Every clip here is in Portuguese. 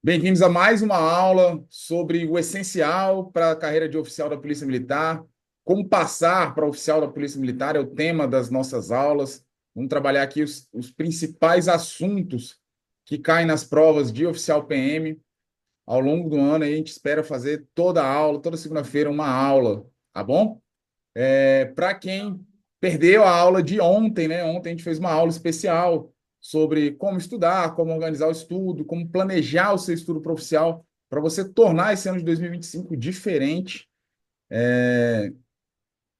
Bem-vindos a mais uma aula sobre o essencial para a carreira de oficial da Polícia Militar. Como passar para oficial da Polícia Militar é o tema das nossas aulas. Vamos trabalhar aqui os principais assuntos que caem nas provas de oficial PM. Ao longo do ano, a gente espera fazer toda a aula, toda segunda-feira, uma aula, tá bom? Para quem perdeu a aula de ontem, né? Ontem a gente fez uma aula especial sobre como estudar, como organizar o estudo, como planejar o seu estudo profissional para você tornar esse ano de 2025 diferente.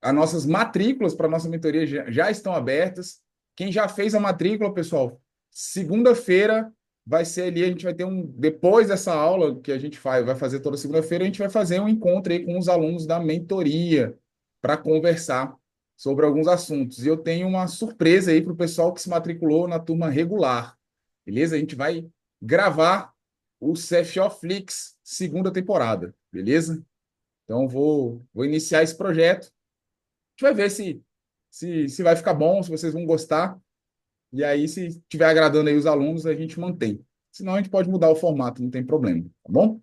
As nossas matrículas para a nossa mentoria já estão abertas. Quem já fez a matrícula, pessoal, segunda-feira vai ser ali, a gente vai ter depois dessa aula que a gente vai fazer toda segunda-feira, a gente vai fazer um encontro aí com os alunos da mentoria para conversar sobre alguns assuntos. E eu tenho uma surpresa aí para o pessoal que se matriculou na turma regular, beleza? A gente vai gravar o CFO Flix segunda temporada, beleza? Então, vou iniciar esse projeto, gente vai ver se vai ficar bom, se vocês vão gostar. E aí, se estiver agradando aí os alunos, a gente mantém. Senão, a gente pode mudar o formato, não tem problema, tá bom?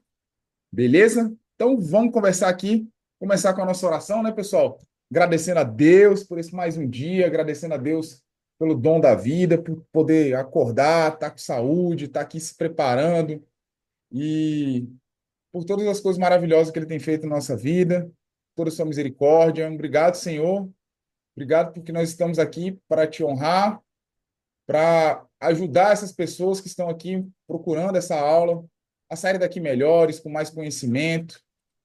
Beleza? Então, vamos conversar aqui, começar com a nossa oração, né, pessoal? Agradecendo a Deus por esse mais um dia, agradecendo a Deus pelo dom da vida, por poder acordar, estar com saúde, estar aqui se preparando e por todas as coisas maravilhosas que Ele tem feito na nossa vida, toda a sua misericórdia. Obrigado, Senhor. Obrigado porque nós estamos aqui para te honrar, para ajudar essas pessoas que estão aqui procurando essa aula a saírem daqui melhores, com mais conhecimento.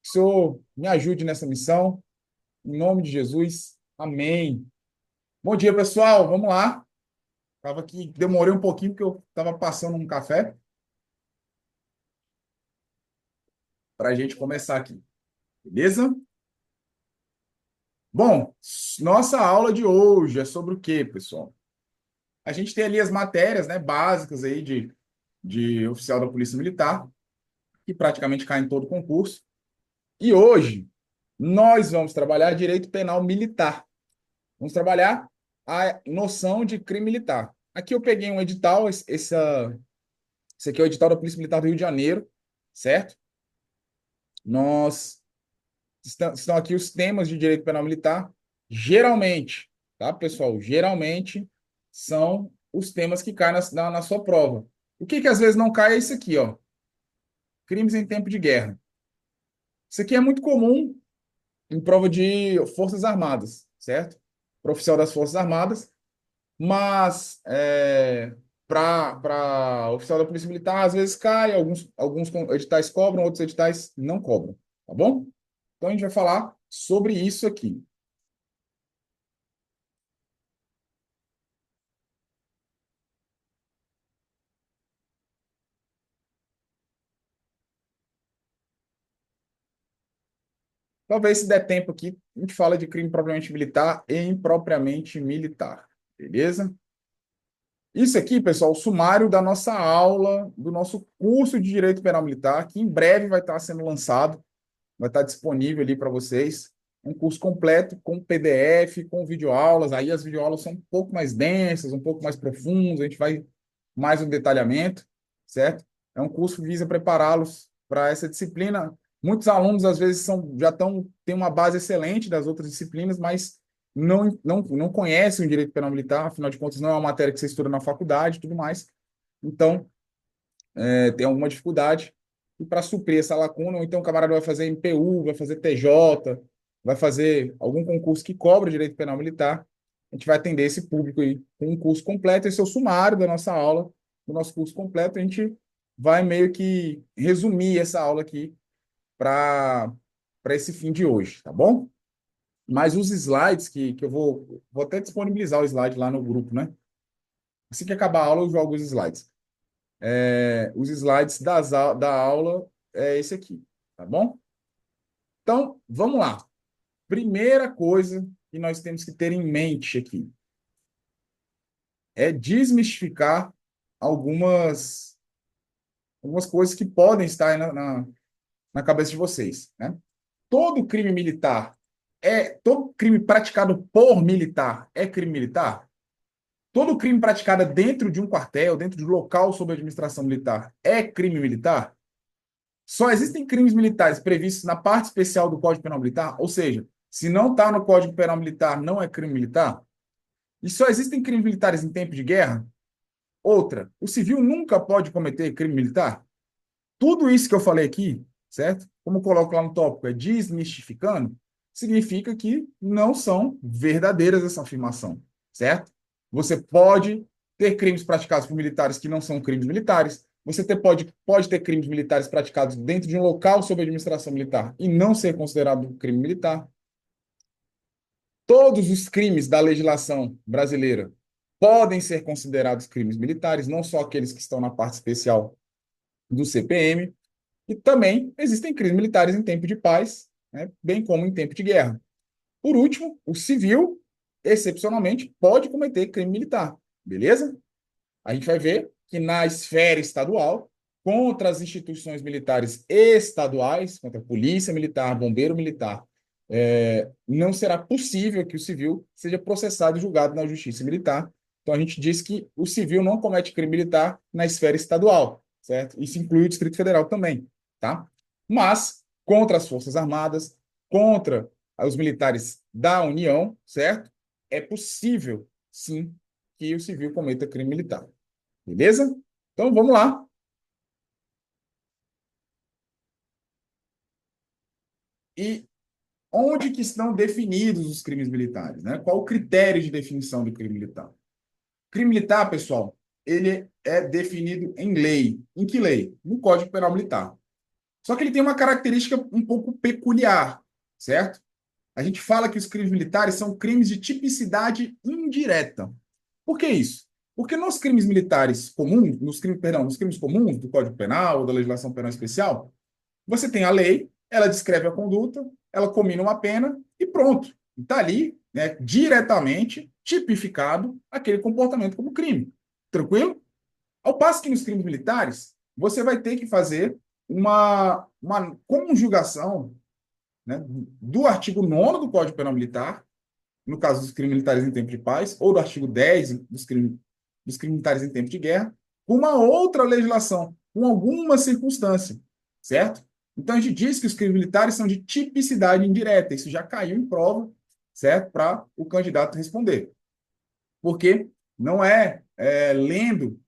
Que o Senhor me ajude nessa missão. Em nome de Jesus. Amém. Bom dia, pessoal. Vamos lá. Estava aqui, demorei um pouquinho porque eu estava passando um café para a gente começar aqui. Beleza? Bom, nossa aula de hoje é sobre o quê, pessoal? A gente tem ali as matérias, né, básicas aí de oficial da Polícia Militar, que praticamente cai em todo concurso. E hoje nós vamos trabalhar direito penal militar. Vamos trabalhar a noção de crime militar. Aqui eu peguei um edital, esse aqui é o edital da Polícia Militar do Rio de Janeiro, certo? Nós estão aqui os temas de direito penal militar. Geralmente, tá, pessoal? Geralmente são os temas que caem na sua prova. O que às vezes não cai é isso aqui, ó. Crimes em tempo de guerra. Isso aqui é muito comum em prova de Forças Armadas, certo? Para oficial das Forças Armadas, mas para oficial da Polícia Militar, às vezes cai, alguns editais cobram, outros editais não cobram, tá bom? Então a gente vai falar sobre isso aqui. Talvez se der tempo aqui, a gente fala de crime propriamente militar e impropriamente militar, beleza? Isso aqui, pessoal, o sumário da nossa aula, do nosso curso de Direito Penal Militar, que em breve vai estar sendo lançado, vai estar disponível ali para vocês. Um curso completo com PDF, com videoaulas. Aí as videoaulas são um pouco mais densas, um pouco mais profundas, a gente vai mais um detalhamento, certo? É um curso que visa prepará-los para essa disciplina. Muitos alunos, às vezes, têm uma base excelente das outras disciplinas, mas não conhecem o direito penal militar, afinal de contas, não é uma matéria que você estuda na faculdade e tudo mais. Então, tem alguma dificuldade. E para suprir essa lacuna, ou então o camarada vai fazer MPU, vai fazer TJ, vai fazer algum concurso que cobra direito penal militar, a gente vai atender esse público aí com um curso completo. Esse é o sumário da nossa aula, do nosso curso completo. A gente vai meio que resumir essa aula aqui para esse fim de hoje, tá bom? Mas os slides que eu vou até disponibilizar o slide lá no grupo, né? Assim que acabar a aula, eu jogo os slides. Os slides da aula é esse aqui, tá bom? Então, vamos lá. Primeira coisa que nós temos que ter em mente aqui é desmistificar algumas, algumas coisas que podem estar aí na cabeça de vocês, né? Todo crime praticado por militar é crime militar? Todo crime praticado dentro de um quartel, dentro de um local sob administração militar, é crime militar? Só existem crimes militares previstos na parte especial do Código Penal Militar, ou seja, se não está no Código Penal Militar, não é crime militar. E só existem crimes militares em tempo de guerra? Outra, o civil nunca pode cometer crime militar? Tudo isso que eu falei aqui, certo? Como eu coloco lá no tópico, é desmistificando, significa que não são verdadeiras essa afirmação, certo? Você pode ter crimes praticados por militares que não são crimes militares, pode ter crimes militares praticados dentro de um local sob administração militar e não ser considerado crime militar. Todos os crimes da legislação brasileira podem ser considerados crimes militares, não só aqueles que estão na parte especial do CPM, e também existem crimes militares em tempo de paz, né, bem como em tempo de guerra. Por último, o civil, excepcionalmente, pode cometer crime militar, beleza? A gente vai ver que na esfera estadual, contra as instituições militares estaduais, contra a polícia militar, bombeiro militar, não será possível que o civil seja processado e julgado na justiça militar. Então, a gente diz que o civil não comete crime militar na esfera estadual, certo? Isso inclui o Distrito Federal também, tá? Mas, contra as Forças Armadas, contra os militares da União, certo? É possível, sim, que o civil cometa crime militar. Beleza? Então, vamos lá. E onde que estão definidos os crimes militares, né? Qual o critério de definição do crime militar? Crime militar, pessoal, ele é definido em lei. Em que lei? No Código Penal Militar. Só que ele tem uma característica um pouco peculiar, certo? A gente fala que os crimes militares são crimes de tipicidade indireta. Por que isso? Porque nos crimes militares comuns, nos crimes comuns do Código Penal ou da legislação penal especial, você tem a lei, ela descreve a conduta, ela comina uma pena e pronto. Está ali, né, diretamente tipificado aquele comportamento como crime. Tranquilo? Ao passo que nos crimes militares, você vai ter que fazer uma conjugação, né, do artigo 9º do Código Penal Militar, no caso dos crimes militares em tempo de paz, ou do artigo 10 dos crimes militares em tempo de guerra, com uma outra legislação, com alguma circunstância, certo? Então, a gente diz que os crimes militares são de tipicidade indireta. Isso já caiu em prova, certo? Para o candidato responder. Porque não é lendo,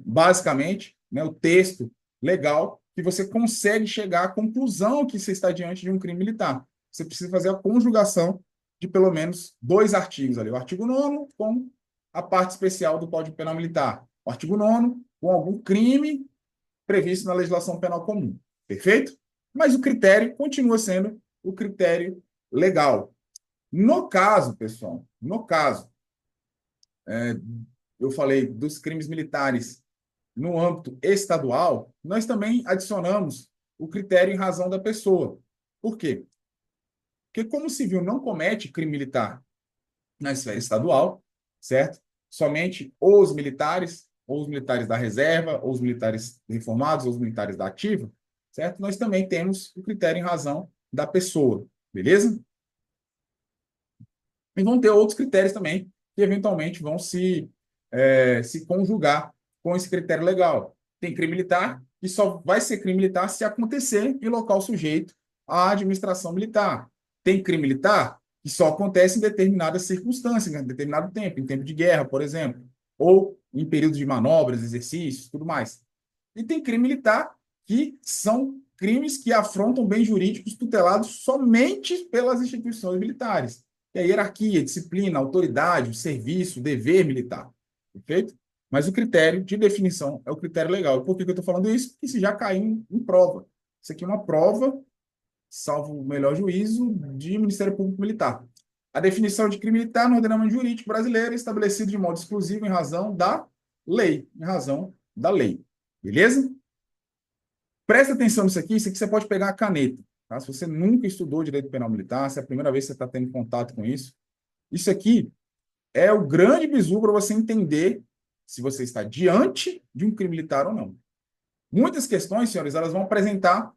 basicamente, né, o texto legal que você consegue chegar à conclusão que você está diante de um crime militar. Você precisa fazer a conjugação de pelo menos dois artigos ali. O artigo 9º com a parte especial do Código Penal Militar. O artigo 9º com algum crime previsto na legislação penal comum. Perfeito? Mas o critério continua sendo o critério legal. No caso, pessoal, no caso, eu falei dos crimes militares no âmbito estadual, nós também adicionamos o critério em razão da pessoa. Por quê? Porque como o civil não comete crime militar na esfera estadual, certo? Somente os militares, ou os militares da reserva, ou os militares reformados, ou os militares da ativa, certo? Nós também temos o critério em razão da pessoa, beleza? E vão ter outros critérios também, que eventualmente vão se conjugar com esse critério legal. Tem crime militar, que só vai ser crime militar se acontecer em local sujeito à administração militar. Tem crime militar que só acontece em determinadas circunstâncias, em determinado tempo, em tempo de guerra, por exemplo, ou em períodos de manobras, exercícios, tudo mais. E tem crime militar que são crimes que afrontam bens jurídicos tutelados somente pelas instituições militares. Que é a hierarquia, disciplina, autoridade, o serviço, o dever militar. Perfeito? Mas o critério de definição é o critério legal. Por que eu estou falando isso? Porque isso já caiu em prova. Isso aqui é uma prova, salvo o melhor juízo, de Ministério Público Militar. A definição de crime militar no ordenamento jurídico brasileiro é estabelecida de modo exclusivo em razão da lei. Em razão da lei. Beleza? Presta atenção nisso aqui você pode pegar a caneta. Tá? Se você nunca estudou direito penal militar, se é a primeira vez que você está tendo contato com isso aqui é o grande bizu para você entender se você está diante de um crime militar ou não. Muitas questões, senhores, elas vão apresentar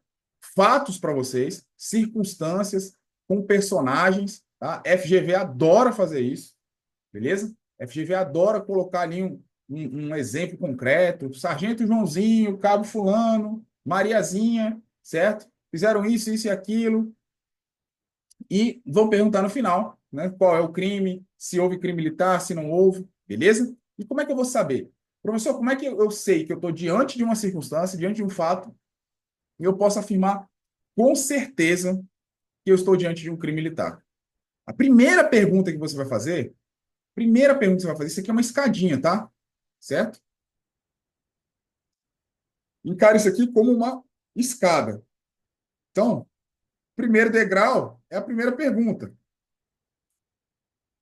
fatos para vocês, circunstâncias, com personagens. Tá? FGV adora fazer isso, beleza? FGV adora colocar ali um exemplo concreto. Sargento Joãozinho, Cabo Fulano, Mariazinha, certo? Fizeram isso e aquilo, e vão perguntar no final, né, qual é o crime, se houve crime militar, se não houve, beleza? E como é que eu vou saber? Professor, como é que eu sei que eu estou diante de uma circunstância, diante de um fato, e eu posso afirmar com certeza que eu estou diante de um crime militar? A primeira pergunta que você vai fazer, isso aqui é uma escadinha, tá? Certo? Encare isso aqui como uma escada. Então, primeiro degrau é a primeira pergunta.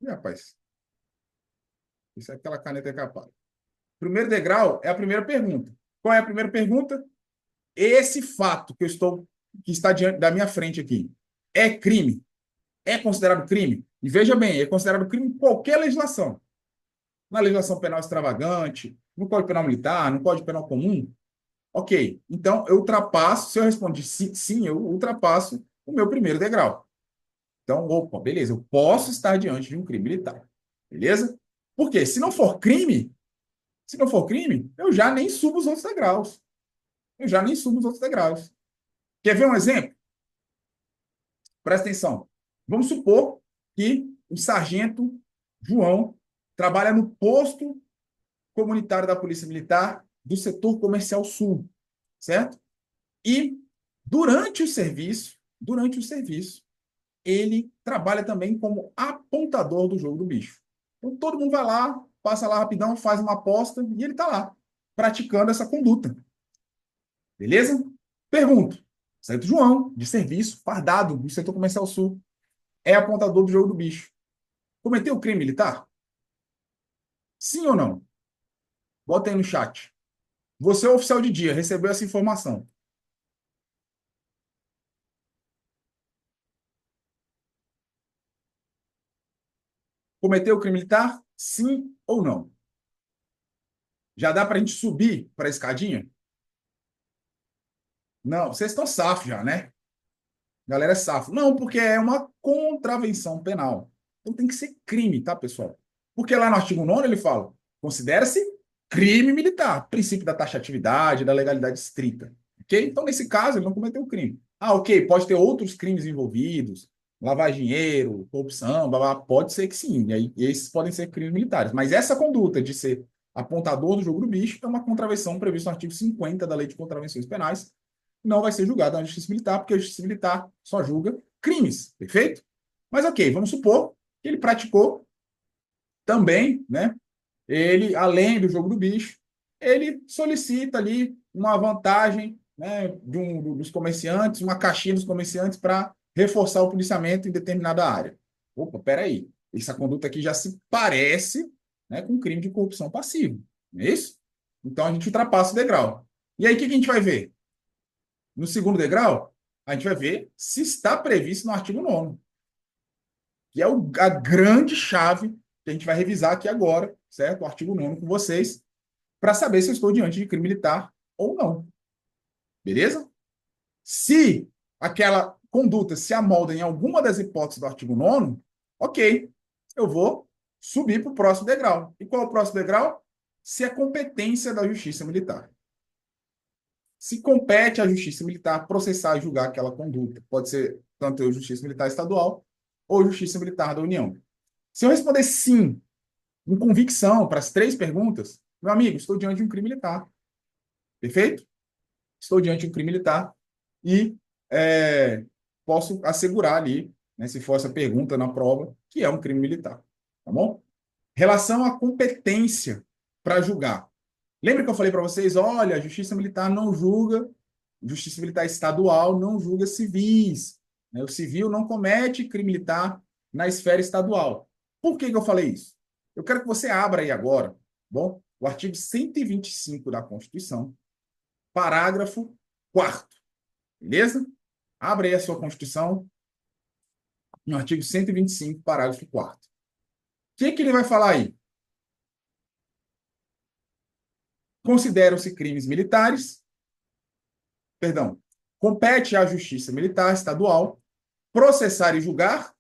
Ih, rapaz, isso é aquela caneta capada. Primeiro degrau é a primeira pergunta. Qual é a primeira pergunta? Esse fato que está diante da minha frente aqui, é crime? É considerado crime? E veja bem, é considerado crime em qualquer legislação. Na legislação penal extravagante, no Código Penal Militar, no Código Penal Comum. Ok, então eu ultrapasso, se eu respondi sim, sim, eu ultrapasso o meu primeiro degrau. Então, opa, beleza, eu posso estar diante de um crime militar. Beleza? Por quê? Se não for crime, eu já nem subo os outros degraus. Eu já nem subo os outros degraus. Quer ver um exemplo? Presta atenção. Vamos supor que o sargento João trabalha no posto comunitário da Polícia Militar do setor comercial sul, certo? E durante o serviço, ele trabalha também como apontador do jogo do bicho. Então todo mundo vai lá, passa lá rapidão, faz uma aposta e ele está lá, praticando essa conduta. Beleza? Pergunto. Sargento João, de serviço, fardado, do setor comercial sul, é apontador do jogo do bicho. Cometeu crime militar? Sim ou não? Bota aí no chat. Você é oficial de dia, recebeu essa informação. Cometeu crime militar? Sim ou não? Já dá para a gente subir para a escadinha? Não, vocês estão safos já, né? Galera é safo. Não, porque é uma contravenção penal. Então tem que ser crime, tá, pessoal? Porque lá no artigo 9º ele fala: considera-se crime militar, princípio da taxatividade, da legalidade estrita. Ok? Então, nesse caso, ele não cometeu crime. Ah, ok, pode ter outros crimes envolvidos, lavar dinheiro, corrupção, blá, blá, pode ser que sim. E aí, esses podem ser crimes militares. Mas essa conduta de ser apontador do jogo do bicho é uma contravenção prevista no artigo 50 da Lei de Contravenções Penais, não vai ser julgado na Justiça Militar, porque a Justiça Militar só julga crimes, perfeito? Mas ok, vamos supor que ele praticou também, né? Ele, além do jogo do bicho, ele solicita ali uma vantagem, né, dos comerciantes, uma caixinha dos comerciantes para reforçar o policiamento em determinada área. Opa, peraí, essa conduta aqui já se parece, né, com crime de corrupção passiva, não é isso? Então a gente ultrapassa o degrau. E aí o que a gente vai ver? No segundo degrau, a gente vai ver se está previsto no artigo 9º, que é a grande chave que a gente vai revisar aqui agora, certo? O artigo 9º com vocês, para saber se eu estou diante de crime militar ou não. Beleza? Se aquela conduta se amolda em alguma das hipóteses do artigo 9º, ok, eu vou subir para o próximo degrau. E qual é o próximo degrau? Se é competência da Justiça Militar. Se compete à Justiça Militar processar e julgar aquela conduta. Pode ser tanto a Justiça Militar Estadual ou Justiça Militar da União. Se eu responder sim, com convicção, para as três perguntas, meu amigo, estou diante de um crime militar. Perfeito? Estou diante de um crime militar e posso assegurar ali, né, se for essa pergunta na prova, que é um crime militar. Tá bom? Relação à competência para julgar. Lembra que eu falei para vocês, olha, a Justiça Militar não julga, Justiça Militar Estadual não julga civis, né? O civil não comete crime militar na esfera estadual. Por que eu falei isso? Eu quero que você abra aí agora, bom, o artigo 125 da Constituição, parágrafo 4º, beleza? Abra aí a sua Constituição, no artigo 125, parágrafo 4º. O que ele vai falar aí? Consideram-se crimes militares, perdão, compete à Justiça Militar Estadual processar e julgar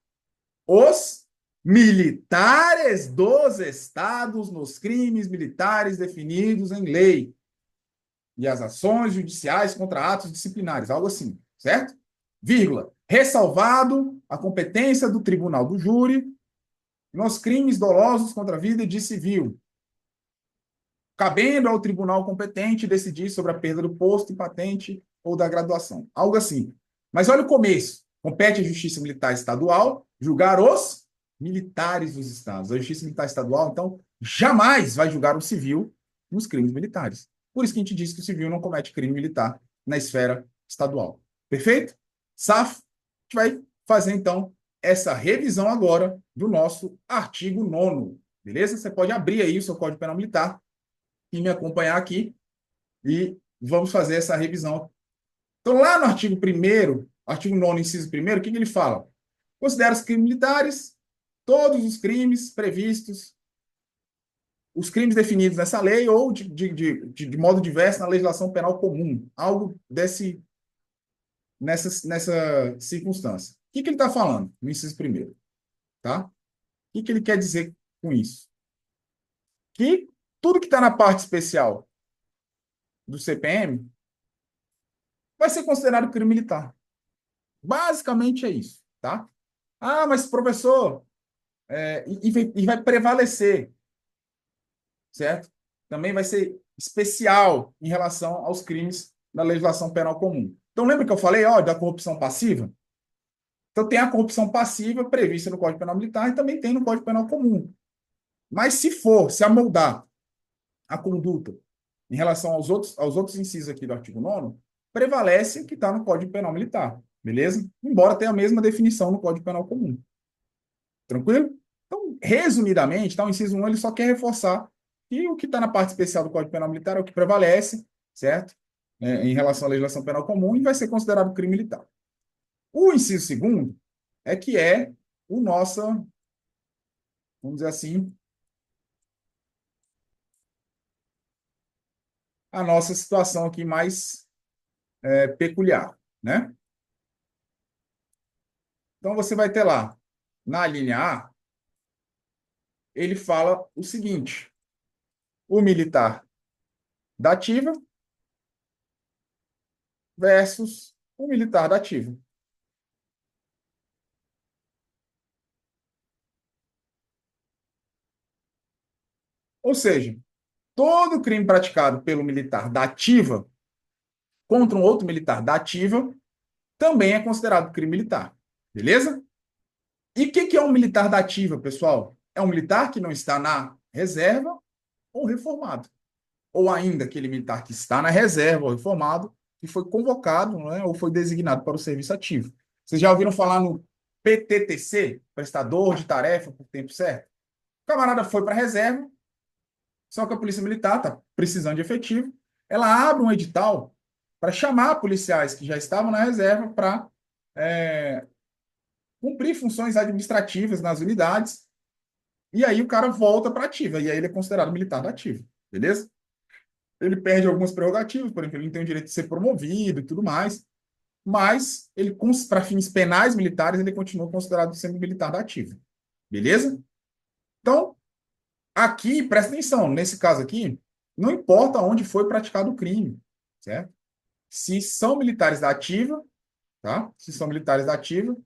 os militares dos estados nos crimes militares definidos em lei. e as ações judiciais contra atos disciplinares, algo assim, certo? Vírgula. Ressalvado a competência do tribunal do júri nos crimes dolosos contra a vida de civil, cabendo ao tribunal competente decidir sobre a perda do posto e patente ou da graduação. Algo assim. Mas olha o começo. Compete à Justiça Militar Estadual julgar os militares dos estados. A Justiça Militar Estadual, então, jamais vai julgar o civil nos crimes militares. Por isso que a gente diz que o civil não comete crime militar na esfera estadual. Perfeito? Safo, a gente vai fazer, então, essa revisão agora do nosso artigo 9º. Beleza? Você pode abrir aí o seu Código Penal Militar e me acompanhar aqui e vamos fazer essa revisão. Então, lá no artigo 1º, artigo 9º, inciso 1º, o que ele fala? Considera os crimes militares todos os crimes previstos, os crimes definidos nessa lei ou de modo diverso na legislação penal comum, algo nessa circunstância. O que ele está falando no inciso 1º? Tá? O que ele quer dizer com isso? Que tudo que está na parte especial do CPM vai ser considerado crime militar. Basicamente é isso, tá? Ah, mas professor, e vai prevalecer, certo? Também vai ser especial em relação aos crimes da legislação penal comum. Então, lembra que eu falei, ó, da corrupção passiva? Então, tem a corrupção passiva prevista no Código Penal Militar e também tem no Código Penal Comum. Mas se amoldar a conduta em relação aos outros incisos aqui do artigo 9º, prevalece o que está no Código Penal Militar, beleza? Embora tenha a mesma definição no Código Penal Comum. Tranquilo? Então, resumidamente, tá, o inciso 1 ele só quer reforçar que o que está na parte especial do Código Penal Militar é o que prevalece, certo? Em relação à legislação penal comum e vai ser considerado crime militar. O inciso 2º é que é o nosso, vamos dizer assim, a nossa situação aqui mais peculiar, né? Então, você vai ter lá, na linha A, ele fala o seguinte: o militar da ativa versus o militar da ativa. Ou seja, todo crime praticado pelo militar da ativa contra um outro militar da ativa também é considerado crime militar. Beleza? E o que é um militar da ativa, pessoal? É um militar que não está na reserva ou reformado. Ou ainda aquele militar que está na reserva ou reformado, que foi convocado, né, ou foi designado para o serviço ativo. Vocês já ouviram falar no PTTC, prestador de tarefa por tempo certo? O camarada foi para a reserva, só que a Polícia Militar está precisando de efetivo. Ela abre um edital para chamar policiais que já estavam na reserva para cumprir funções administrativas nas unidades. E aí o cara volta para a ativa. E aí ele é considerado militar da ativa. Beleza? Ele perde algumas prerrogativas, por exemplo, ele não tem o direito de ser promovido e tudo mais. Mas ele, para fins penais militares, ele continua considerado sendo militar da ativa. Beleza? Então, aqui, presta atenção, nesse caso aqui, não importa onde foi praticado o crime, certo? Se são militares da ativa, tá? Se são militares da ativa,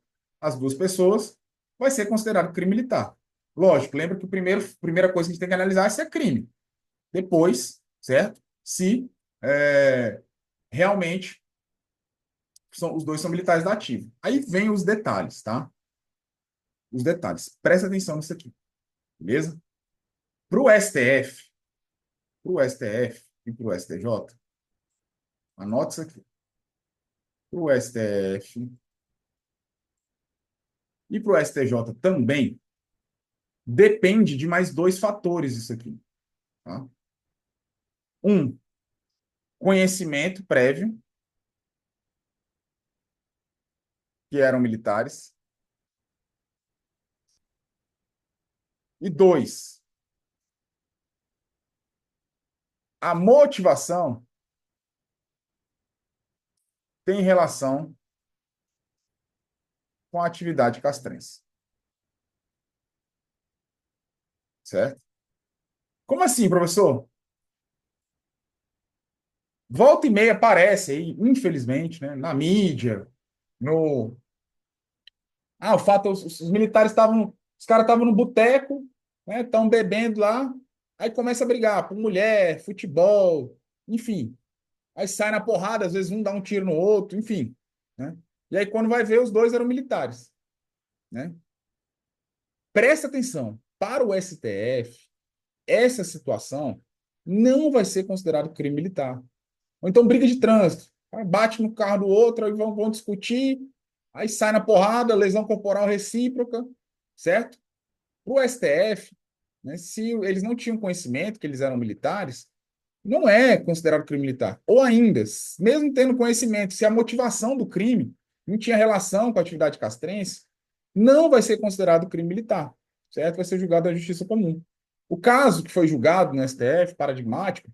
as duas pessoas, vai ser considerado crime militar. Lógico, lembra que a primeira coisa que a gente tem que analisar é se é crime. Depois, certo? Se realmente os dois são militares da ativa. Aí vem os detalhes, tá? Os detalhes. Presta atenção nisso aqui, beleza? Para o STF, e para o STJ, anote isso aqui. Para o STF e para o STJ também, depende de mais dois fatores isso aqui. Tá? Um, conhecimento prévio, que eram militares. E dois, a motivação tem relação com a atividade castrense. Certo? Como assim, professor? Volta e meia aparece aí, infelizmente, né, na mídia, no... Ah, o fato, os militares estavam, os caras estavam no boteco, né, estão bebendo lá, aí começa a brigar por mulher, futebol, enfim. Aí sai na porrada, às vezes um dá um tiro no outro, enfim, né? E aí quando vai ver, os dois eram militares, né? Presta atenção, para o STF, essa situação não vai ser considerado crime militar. Ou então briga de trânsito. Aí bate no carro do outro, aí vão discutir, aí sai na porrada, lesão corporal recíproca, certo? Para o STF, né, se eles não tinham conhecimento que eles eram militares, não é considerado crime militar. Ou ainda, mesmo tendo conhecimento, se a motivação do crime não tinha relação com a atividade castrense, não vai ser considerado crime militar, certo? Vai ser julgado na justiça comum. O caso que foi julgado no STF, paradigmático,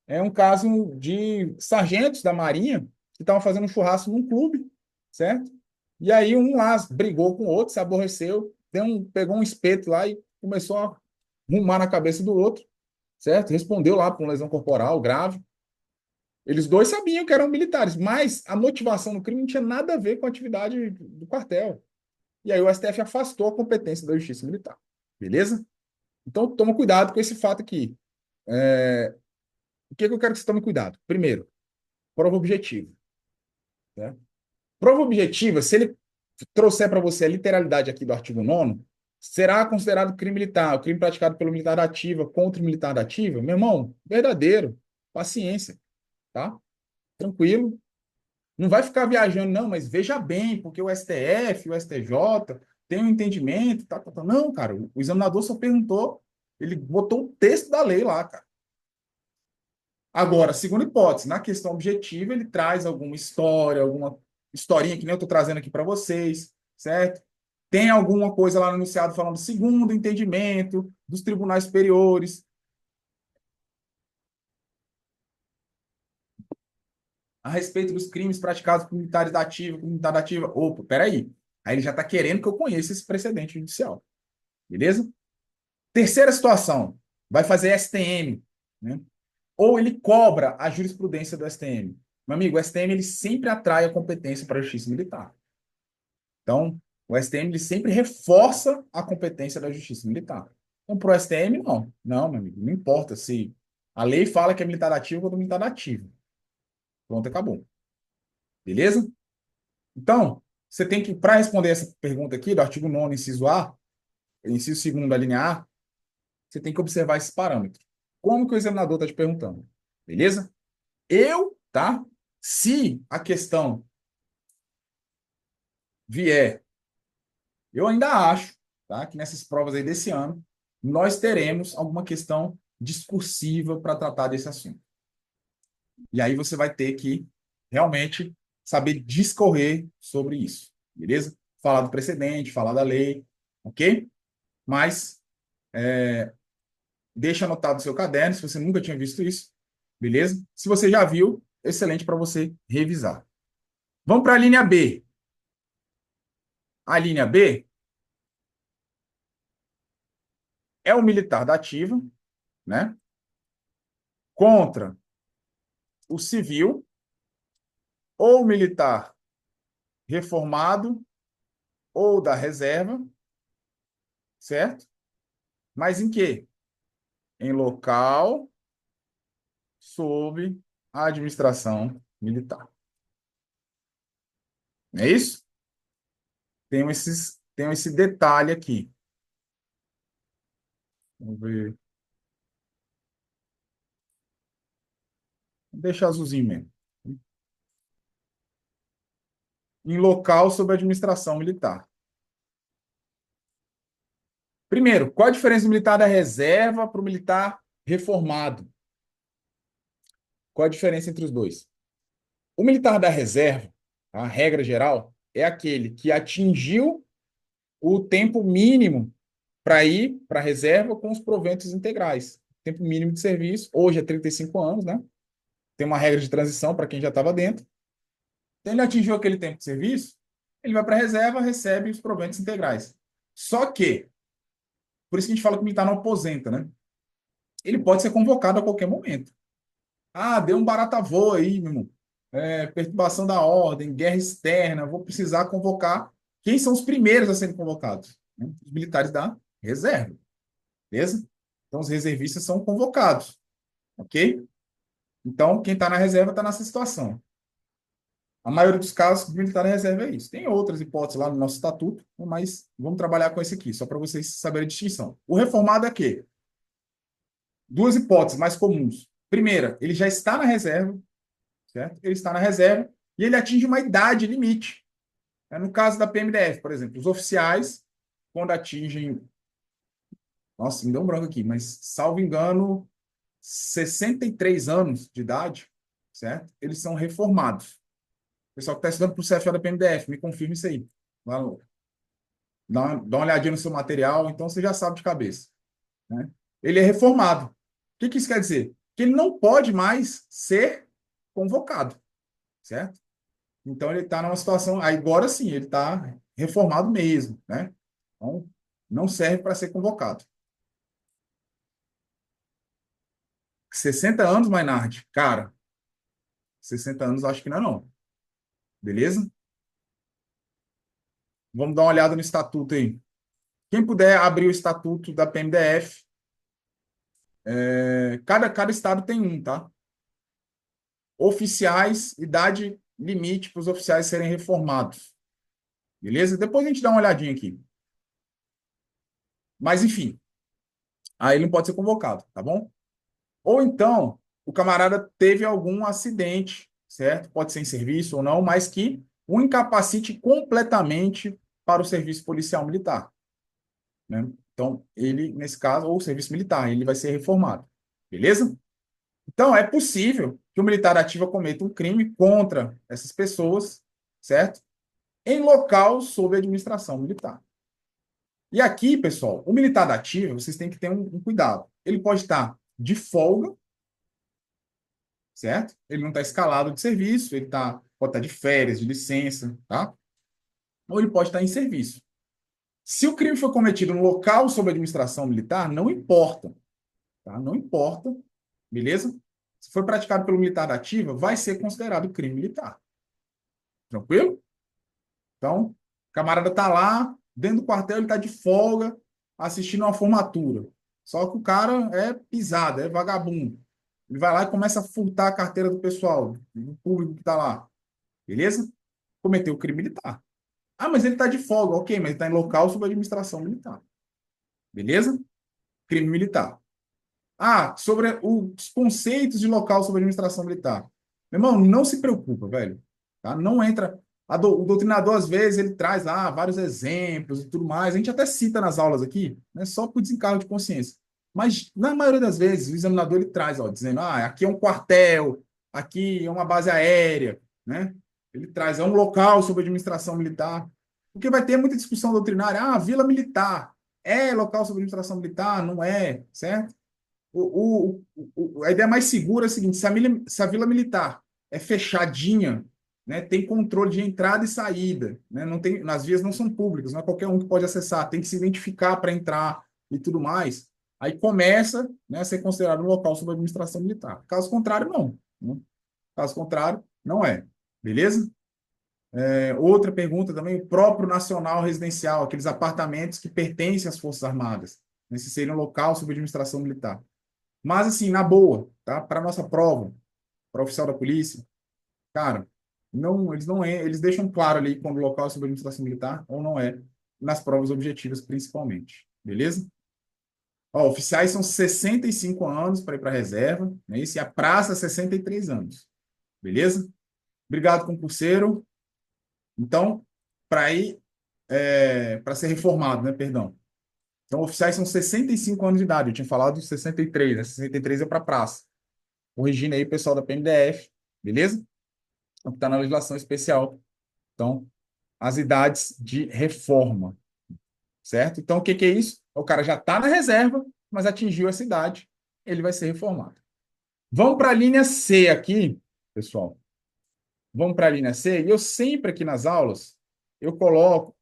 é um caso de sargentos da Marinha que estavam fazendo um churrasco num clube, certo? E aí um lá brigou com o outro, se aborreceu, pegou um espeto lá e começou a arrumar na cabeça do outro, certo? Respondeu lá por lesão corporal grave. Eles dois sabiam que eram militares, mas a motivação do crime não tinha nada a ver com a atividade do quartel. E aí o STF afastou a competência da Justiça Militar. Beleza? Então toma cuidado com esse fato aqui. O que eu quero que você tome cuidado? Primeiro, prova objetiva. Né? Prova objetiva, se ele trouxer para você a literalidade aqui do artigo 9º, será considerado crime militar, o crime praticado pelo militar da ativa contra o militar da ativa? Meu irmão, verdadeiro. Paciência, tá? Tranquilo. Não vai ficar viajando, não, mas veja bem, porque o STF, o STJ tem um entendimento, tá, tá, tá. Não, cara, o examinador só perguntou, ele botou o texto da lei lá, cara. Agora, segunda hipótese, na questão objetiva, ele traz alguma história, alguma historinha que nem eu estou trazendo aqui para vocês, certo? Tem alguma coisa lá no enunciado falando segundo entendimento dos tribunais superiores a respeito dos crimes praticados por militares da ativa, por militar da ativa. Opa, peraí. Aí ele já está querendo que eu conheça esse precedente judicial. Beleza? Terceira situação, vai fazer STM, né? Ou ele cobra a jurisprudência do STM. Meu amigo, o STM ele sempre atrai a competência para a justiça militar. Então, o STM ele sempre reforça a competência da justiça militar. Então, para o STM, não. Não, meu amigo, não importa se a lei fala que é militar ativo ou militar ativo. Pronto, acabou. Beleza? Então, você tem que, para responder essa pergunta aqui, do artigo 9º, inciso A, inciso 2º da linha A, você tem que observar esses parâmetros. Como que o examinador está te perguntando? Beleza? Tá? Se a questão vier, eu ainda acho, tá? Que nessas provas aí desse ano, nós teremos alguma questão discursiva para tratar desse assunto. E aí você vai ter que realmente saber discorrer sobre isso, beleza? Falar do precedente, falar da lei, ok? Mas deixa anotado no seu caderno, se você nunca tinha visto isso, beleza? Se você já viu, excelente para você revisar. Vamos para a linha B. A linha B é o militar da ativa, né? Contra o civil ou militar reformado ou da reserva, certo? Mas em quê? Em local sob a administração militar. É isso? Tem esse detalhe aqui. Vamos ver. Deixa azulzinho mesmo. Em local sob a administração militar. Primeiro, qual a diferença do militar da reserva para o militar reformado? Qual a diferença entre os dois? O militar da reserva, a regra geral, é aquele que atingiu o tempo mínimo para ir para a reserva com os proventos integrais. Tempo mínimo de serviço, hoje é 35 anos, né? Tem uma regra de transição para quem já estava dentro. Então, ele atingiu aquele tempo de serviço, ele vai para a reserva, recebe os proventos integrais. Só que, por isso que a gente fala que o militar não aposenta, né? Ele pode ser convocado a qualquer momento. Ah, deu um barata-voa aí, meu irmão. Perturbação da ordem, guerra externa, vou precisar convocar. Quem são os primeiros a serem convocados? Né? Os militares da reserva, beleza? Então, os reservistas são convocados, ok? Então, quem está na reserva está nessa situação. A maioria dos casos, o militar na reserva é isso. Tem outras hipóteses lá no nosso estatuto, mas vamos trabalhar com esse aqui, só para vocês saberem a distinção. O reformado é quê? Duas hipóteses mais comuns. Primeira, ele já está na reserva, certo? Ele está na reserva e ele atinge uma idade limite. No caso da PMDF, por exemplo, os oficiais, quando atingem. Nossa, me deu um branco aqui, mas, salvo engano, 63 anos de idade, certo? Eles são reformados. O pessoal que está estudando para o CFA da PMDF, me confirma isso aí. Dá uma olhadinha no seu material, então você já sabe de cabeça. Né? Ele é reformado. O que, que isso quer dizer? Que ele não pode mais ser convocado, certo? Então ele está numa situação, agora sim, ele está reformado mesmo, né? Então, não serve para ser convocado. 60 anos, Mainardi, cara, 60 anos acho que não é não. Beleza? Vamos dar uma olhada no estatuto aí. Quem puder abrir o estatuto da PMDF, cada estado tem um, tá? Oficiais, idade limite para os oficiais serem reformados. Beleza? Depois a gente dá uma olhadinha aqui. Mas, enfim, aí ele não pode ser convocado, tá bom? Ou então, o camarada teve algum acidente, certo? Pode ser em serviço ou não, mas que o incapacite completamente para o serviço policial militar, né? Então, ele, nesse caso, ou o serviço militar, ele vai ser reformado. Beleza? Então, é possível que o militar ativo cometa um crime contra essas pessoas, certo? Em local sob administração militar. E aqui, pessoal, o militar da ativa, vocês têm que ter um cuidado. Ele pode estar de folga, certo? Ele não está escalado de serviço, pode estar de férias, de licença, tá? Ou ele pode estar em serviço. Se o crime foi cometido no local sob administração militar, não importa, tá? Não importa, beleza? Se foi praticado pelo militar da ativa, vai ser considerado crime militar. Tranquilo? Então, o camarada está lá, dentro do quartel, ele está de folga, assistindo uma formatura. Só que o cara é pisado, é vagabundo. Ele vai lá e começa a furtar a carteira do pessoal, do público que está lá. Beleza? Cometeu crime militar. Ah, mas ele está de folga. Ok, mas ele está em local sob administração militar. Beleza? Crime militar. Ah, sobre os conceitos de local sob administração militar. Meu irmão, não se preocupa, velho. Tá? Não entra. O doutrinador, às vezes, ele traz lá vários exemplos e tudo mais. A gente até cita nas aulas aqui, né, só por desencargo de consciência. Mas, na maioria das vezes, o examinador ele traz, ó, dizendo: aqui é um quartel, aqui é uma base aérea, né? Ele traz, é um local sob administração militar. Porque vai ter muita discussão doutrinária. Ah, vila militar. É local sob administração militar? Não é, certo? A ideia mais segura é a seguinte: se a vila militar é fechadinha, né, tem controle de entrada e saída, né, não tem, as vias não são públicas, não é qualquer um que pode acessar, tem que se identificar para entrar e tudo mais. Aí começa, né, a ser considerado um local sob administração militar. Caso contrário, não. Né? Caso contrário, não é. Beleza? Outra pergunta também: o próprio nacional residencial, aqueles apartamentos que pertencem às Forças Armadas. Esse seria um local sob administração militar. Mas, assim, na boa, tá? Para nossa prova, para oficial da polícia, cara, não, eles deixam claro ali quando o local é sob administração militar ou não é, nas provas objetivas, principalmente. Beleza? Ó, oficiais são 65 anos para ir para a reserva, né? Isso, e a praça, 63 anos. Beleza? Obrigado, concurseiro. Então, para ir, para ser reformado, né? Perdão. Então, oficiais são 65 anos de idade. Eu tinha falado 63, né? 63 é para praça. Corrigindo aí o pessoal da PMDF, beleza? Está na legislação especial. Então, as idades de reforma, certo? Então, o que é isso? O cara já está na reserva, mas atingiu essa idade, ele vai ser reformado. Vamos para a linha C aqui, pessoal. Vamos para a linha C. E eu sempre aqui nas aulas, eu coloco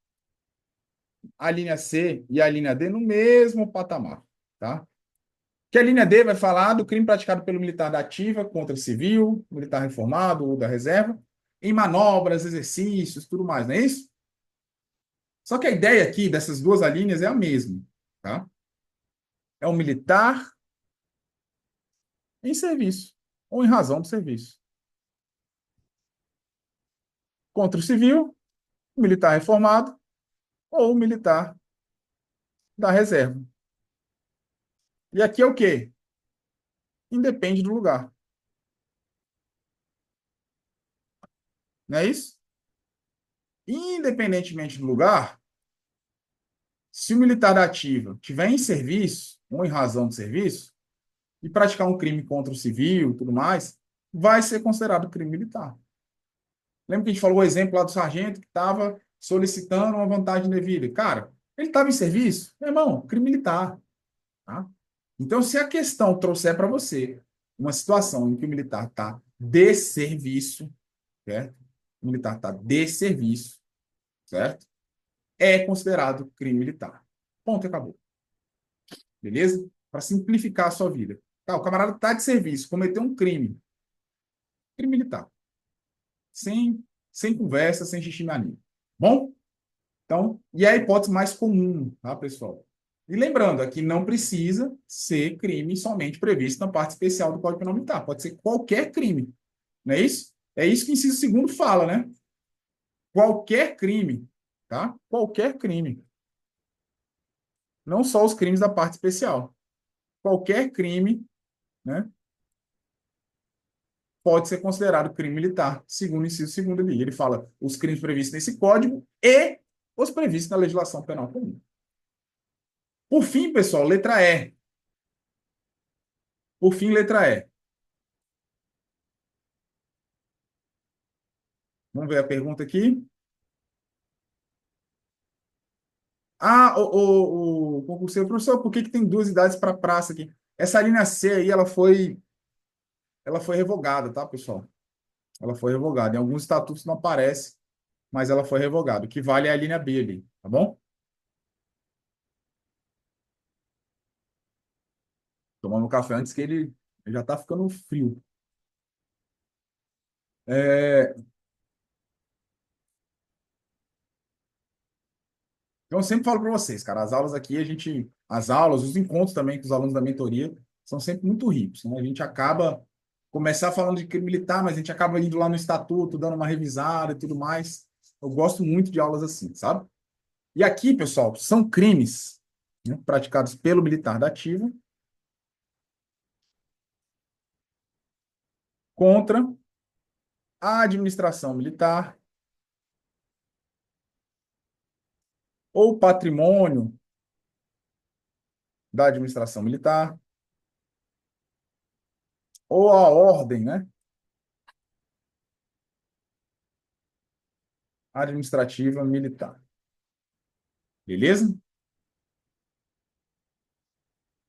a linha C e a linha D no mesmo patamar, tá? Que a linha D vai falar do crime praticado pelo militar da ativa contra civil, militar reformado ou da reserva, em manobras, exercícios, tudo mais, não é isso? Só que a ideia aqui dessas duas alíneas é a mesma, tá? É o militar em serviço, ou em razão do serviço. Contra o civil, o militar reformado ou o militar da reserva. E aqui é o quê? Independe do lugar. Não é isso? Independentemente do lugar, se o militar da ativa estiver em serviço, ou em razão de serviço, e praticar um crime contra o civil e tudo mais, vai ser considerado crime militar. Lembra que a gente falou o exemplo lá do sargento que estava solicitando uma vantagem devida? Cara, ele estava em serviço? Meu irmão, crime militar. Tá? Então, se a questão trouxer para você uma situação em que o militar está de serviço, certo? O militar está de serviço, certo? É considerado crime militar. Ponto e acabou. Beleza? Para simplificar a sua vida. Tá, o camarada está de serviço, cometeu um crime. Crime militar. Sem conversa, sem xixi na linha. Bom? Então, e é a hipótese mais comum, tá, pessoal? E lembrando, aqui não precisa ser crime somente previsto na parte especial do Código Penal Militar. Pode ser qualquer crime. Não é isso? É isso que o inciso segundo fala, né? Qualquer crime, tá? Qualquer crime. Não só os crimes da parte especial. Qualquer crime, né, pode ser considerado crime militar, segundo o inciso segundo ali. Ele fala os crimes previstos nesse código e os previstos na legislação penal comum. Por fim, pessoal, letra E. Por fim, letra E. Vamos ver a pergunta aqui. Ah, o concurseiro, professor, por que que tem duas idades para praça aqui? Essa linha C aí, ela foi revogada, tá, pessoal? Ela foi revogada. Em alguns estatutos não aparece, mas ela foi revogada. O que vale é a linha B ali, tá bom? Tomando um café antes que ele já tá ficando frio. É, então, eu sempre falo para vocês, cara, as aulas aqui, as aulas, os encontros também com os alunos da mentoria são sempre muito ricos, né? A gente acaba começar falando de crime militar, mas a gente acaba indo lá no estatuto, dando uma revisada e tudo mais. Eu gosto muito de aulas assim, sabe? E aqui, pessoal, são crimes, né, praticados pelo militar da ativa contra a administração militar ou patrimônio da administração militar ou a ordem, né, administrativa militar. Beleza?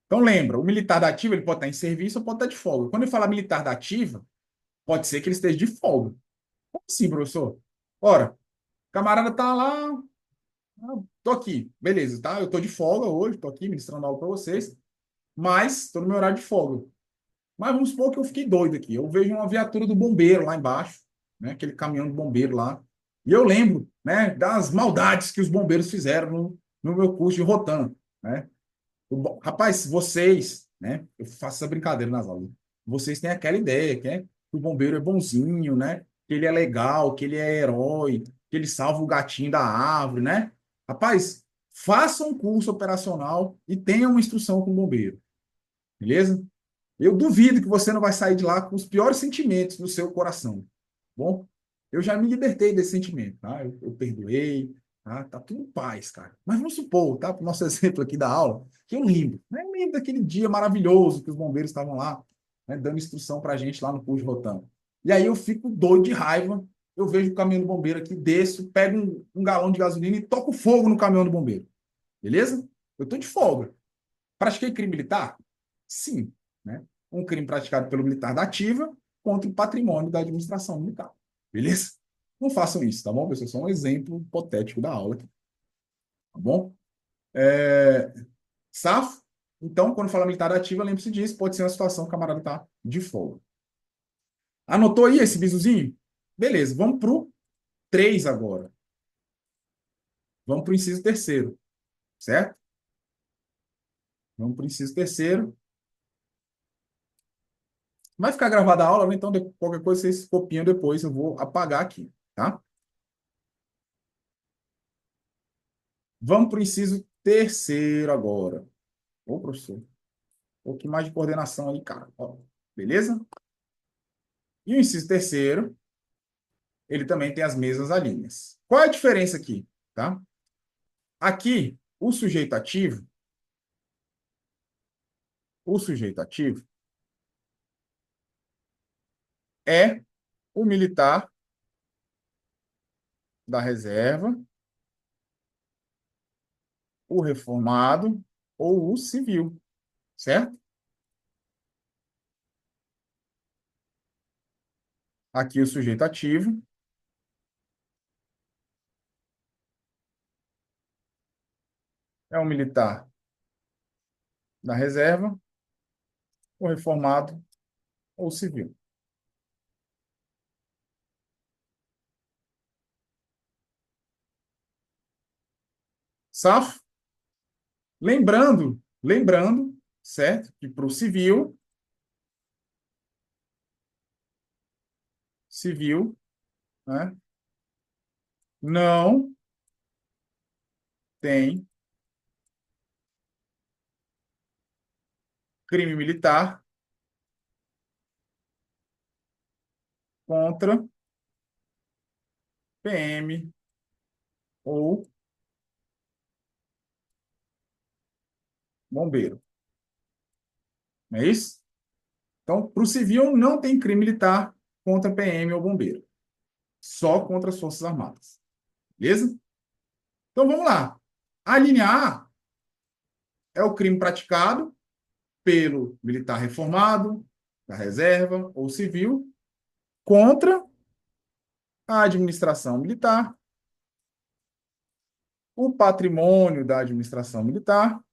Então lembra, o militar da ativa ele pode estar em serviço ou pode estar de folga. Quando ele fala militar da ativa, pode ser que ele esteja de folga. Como assim, professor? Ora, o camarada tá lá, tô aqui, beleza, tá? Eu tô de folga hoje, tô aqui ministrando aula para vocês, mas tô no meu horário de folga. Mas vamos supor que eu fiquei doido aqui. Eu vejo uma viatura do bombeiro lá embaixo, né? Aquele caminhão do bombeiro lá. E eu lembro, né, das maldades que os bombeiros fizeram no meu curso de Rotan, né? Rapaz, vocês, né? Eu faço essa brincadeira nas aulas. Vocês têm aquela ideia que, que o bombeiro é bonzinho, né? Que ele é legal, que ele é herói, que ele salva o gatinho da árvore, né? Rapaz, faça um curso operacional e tenha uma instrução com o bombeiro, beleza? Eu duvido que você não vai sair de lá com os piores sentimentos no seu coração. Bom, eu já me libertei desse sentimento, tá? Eu perdoei, tá tudo em paz, cara. Mas vamos supor, tá? Para o nosso exemplo aqui da aula, que eu lembro, né? Eu lembro daquele dia maravilhoso que os bombeiros estavam lá, né, dando instrução para a gente lá no curso de Rotan. E aí eu fico doido de raiva, eu vejo o caminhão do bombeiro aqui, desço, pego um galão de gasolina e toco fogo no caminhão do bombeiro. Beleza? Eu tô de folga. Pratiquei crime militar? Sim, né? Um crime praticado pelo militar da ativa contra o patrimônio da administração militar. Beleza? Não façam isso, tá bom, pessoal? Só um exemplo hipotético da aula aqui, tá bom? Safo? Então, quando fala militar ativa, lembre-se disso, pode ser uma situação que o camarada está de folga. Anotou aí esse bisuzinho? Beleza, vamos para o 3 agora. Vamos para o inciso terceiro, certo? Vamos para o inciso terceiro. Vai ficar gravada a aula, né? Então qualquer coisa vocês copiam depois, eu vou apagar aqui, tá? Vamos para o inciso terceiro agora. Ô, professor, um pouquinho mais de coordenação aí, cara. Ó, beleza? E o inciso terceiro, ele também tem as mesmas alíneas. Qual é a diferença aqui, tá? Aqui, o sujeito ativo é o militar da reserva, o reformado ou o civil, certo? Aqui o sujeito ativo é o militar da reserva, o reformado ou civil. Safo? Lembrando, certo? Que para o civil, né, não tem crime militar contra PM ou bombeiro. Não é isso? Então, para o civil, não tem crime militar contra PM ou bombeiro. Só contra as Forças Armadas. Beleza? Então, vamos lá. A linha A é o crime praticado pelo militar reformado, da reserva ou civil, contra a administração militar, o patrimônio da administração militar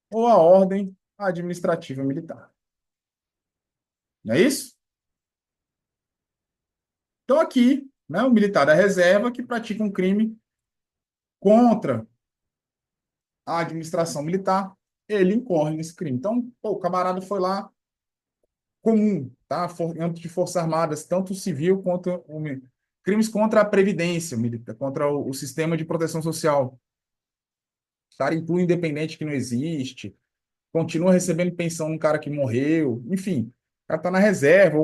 ou a ordem administrativa militar. Não é isso? Então, aqui, né, o militar da reserva que pratica um crime contra a administração militar, ele incorre nesse crime. Então, pô, o camarada foi lá, comum, tá? Âmbito de Forças Armadas, tanto o civil quanto crimes contra a Previdência militar, contra o sistema de proteção social. O cara inclui independente que não existe, continua recebendo pensão num cara que morreu, enfim, o cara está na reserva,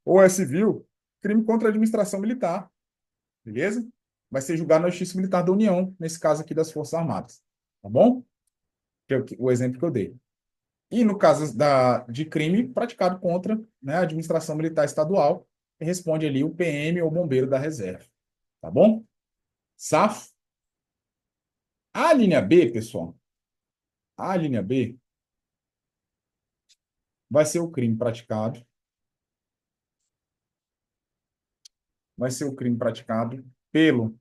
ou é civil, crime contra a administração militar, beleza? Vai ser julgado na Justiça Militar da União, nesse caso aqui das Forças Armadas, tá bom? Que é o exemplo que eu dei. E no caso de crime praticado contra, né, a administração militar estadual, responde ali o PM ou bombeiro da reserva, tá bom? Safo. A linha B, pessoal, a linha B vai ser o crime praticado, vai ser o crime praticado pelo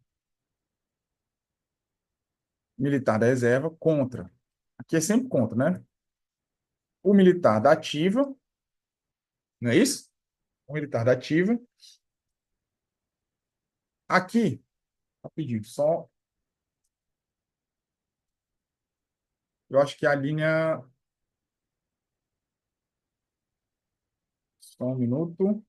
militar da reserva contra, aqui é sempre contra, né? O militar da ativa, não é isso? O militar da ativa. Aqui, rapidinho, só, eu acho que a linha, só um minuto.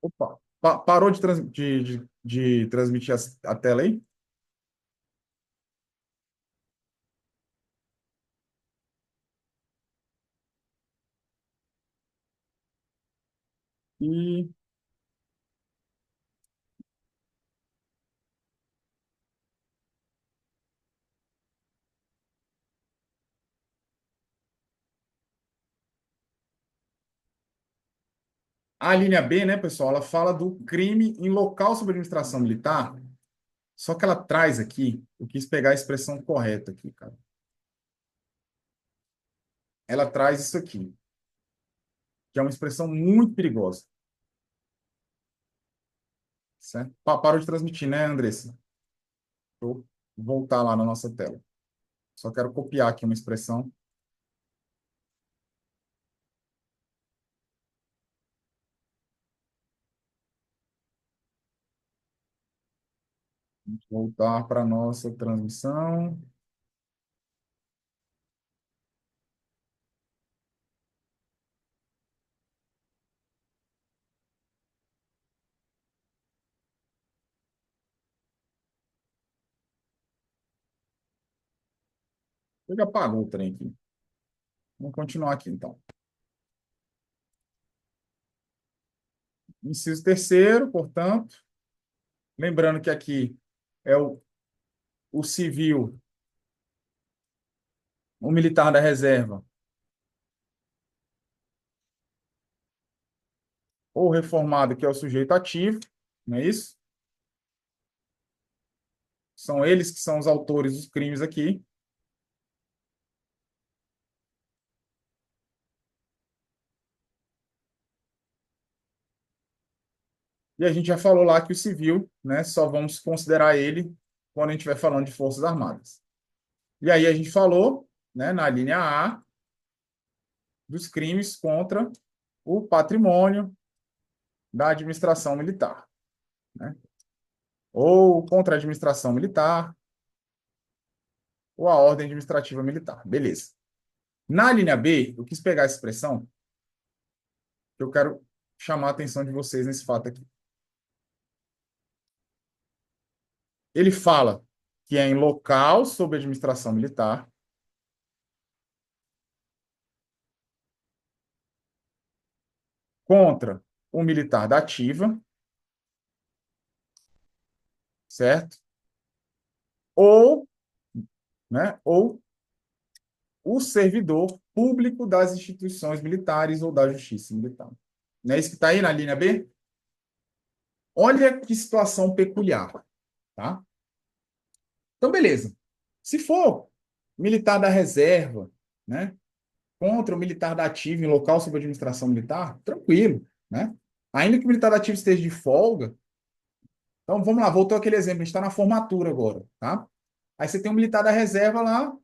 Opa, parou de transmitir a tela aí? E a linha B, né, pessoal, ela fala do crime em local sob administração militar, Só que ela traz aqui, eu quis pegar a expressão correta aqui, cara. Ela traz isso aqui, que é uma expressão muito perigosa, certo? Parou de transmitir, né, Andressa? Vou voltar lá na nossa tela. Só quero copiar aqui uma expressão. Voltar para a nossa transmissão. Ele apagou o trem aqui. Vamos continuar aqui, então. Inciso terceiro, portanto, lembrando que aqui é o civil, o militar da reserva, ou reformado, que é o sujeito ativo, não é isso? São eles que são os autores dos crimes aqui. E a gente já falou lá que o civil, né, só vamos considerar ele quando a gente estiver falando de Forças Armadas. E aí a gente falou, né, na linha A, dos crimes contra o patrimônio da administração militar, né? Ou contra a administração militar, ou a ordem administrativa militar. Beleza. Na linha B, eu quis pegar essa expressão, que eu quero chamar a atenção de vocês nesse fato aqui. Ele fala que é em local sob administração militar, contra o militar da ativa, certo? Ou, né, ou o servidor público das instituições militares ou da justiça militar. Não é isso que está aí na linha B? Olha que situação peculiar, tá? Então, beleza. Se for militar da reserva, né, contra o militar da ativa em local sob administração militar, tranquilo, né? Ainda que o militar da ativa esteja de folga, então vamos lá, voltou aquele exemplo, a gente está na formatura agora, tá? Aí você tem um militar da reserva lá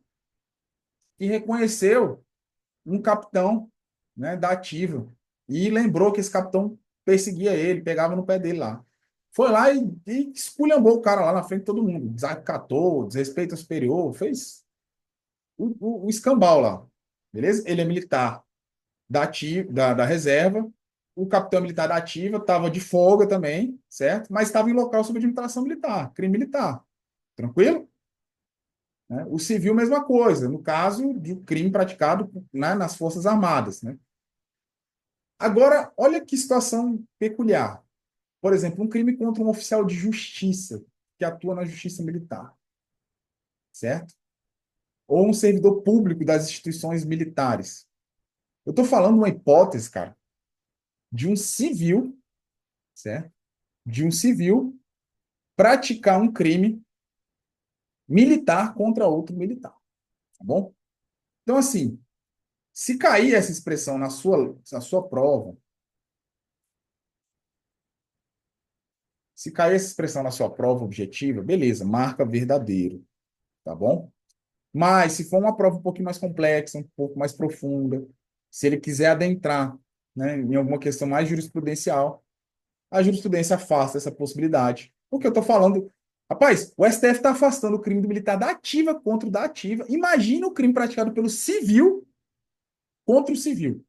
que reconheceu um capitão, né, da ativa e lembrou que esse capitão perseguia ele, pegava no pé dele lá. Foi lá e esculhambou o cara lá na frente de todo mundo, desacatou, desrespeito ao superior, fez o escambau lá, beleza? Ele é militar da, ativa, da reserva, o capitão militar da ativa estava de folga também, certo? Mas estava em local sob administração militar, crime militar. Tranquilo? Né? O civil, mesma coisa, no caso de crime praticado, né, nas Forças Armadas. Né? Agora, olha que situação peculiar. Por exemplo, um crime contra um oficial de justiça que atua na justiça militar, certo? Ou um servidor público das instituições militares. Eu estou falando uma hipótese, cara, de um civil, certo? De um civil praticar um crime militar contra outro militar, tá bom? Então, assim, se cair essa expressão na sua prova, se cair essa expressão na sua prova objetiva, beleza, marca verdadeiro, tá bom? Mas se for uma prova um pouquinho mais complexa, um pouco mais profunda, se ele quiser adentrar, né, em alguma questão mais jurisprudencial, a jurisprudência afasta essa possibilidade. Porque eu estou falando, rapaz, o STF está afastando o crime do militar da ativa contra o da ativa. Imagina o crime praticado pelo civil contra o civil.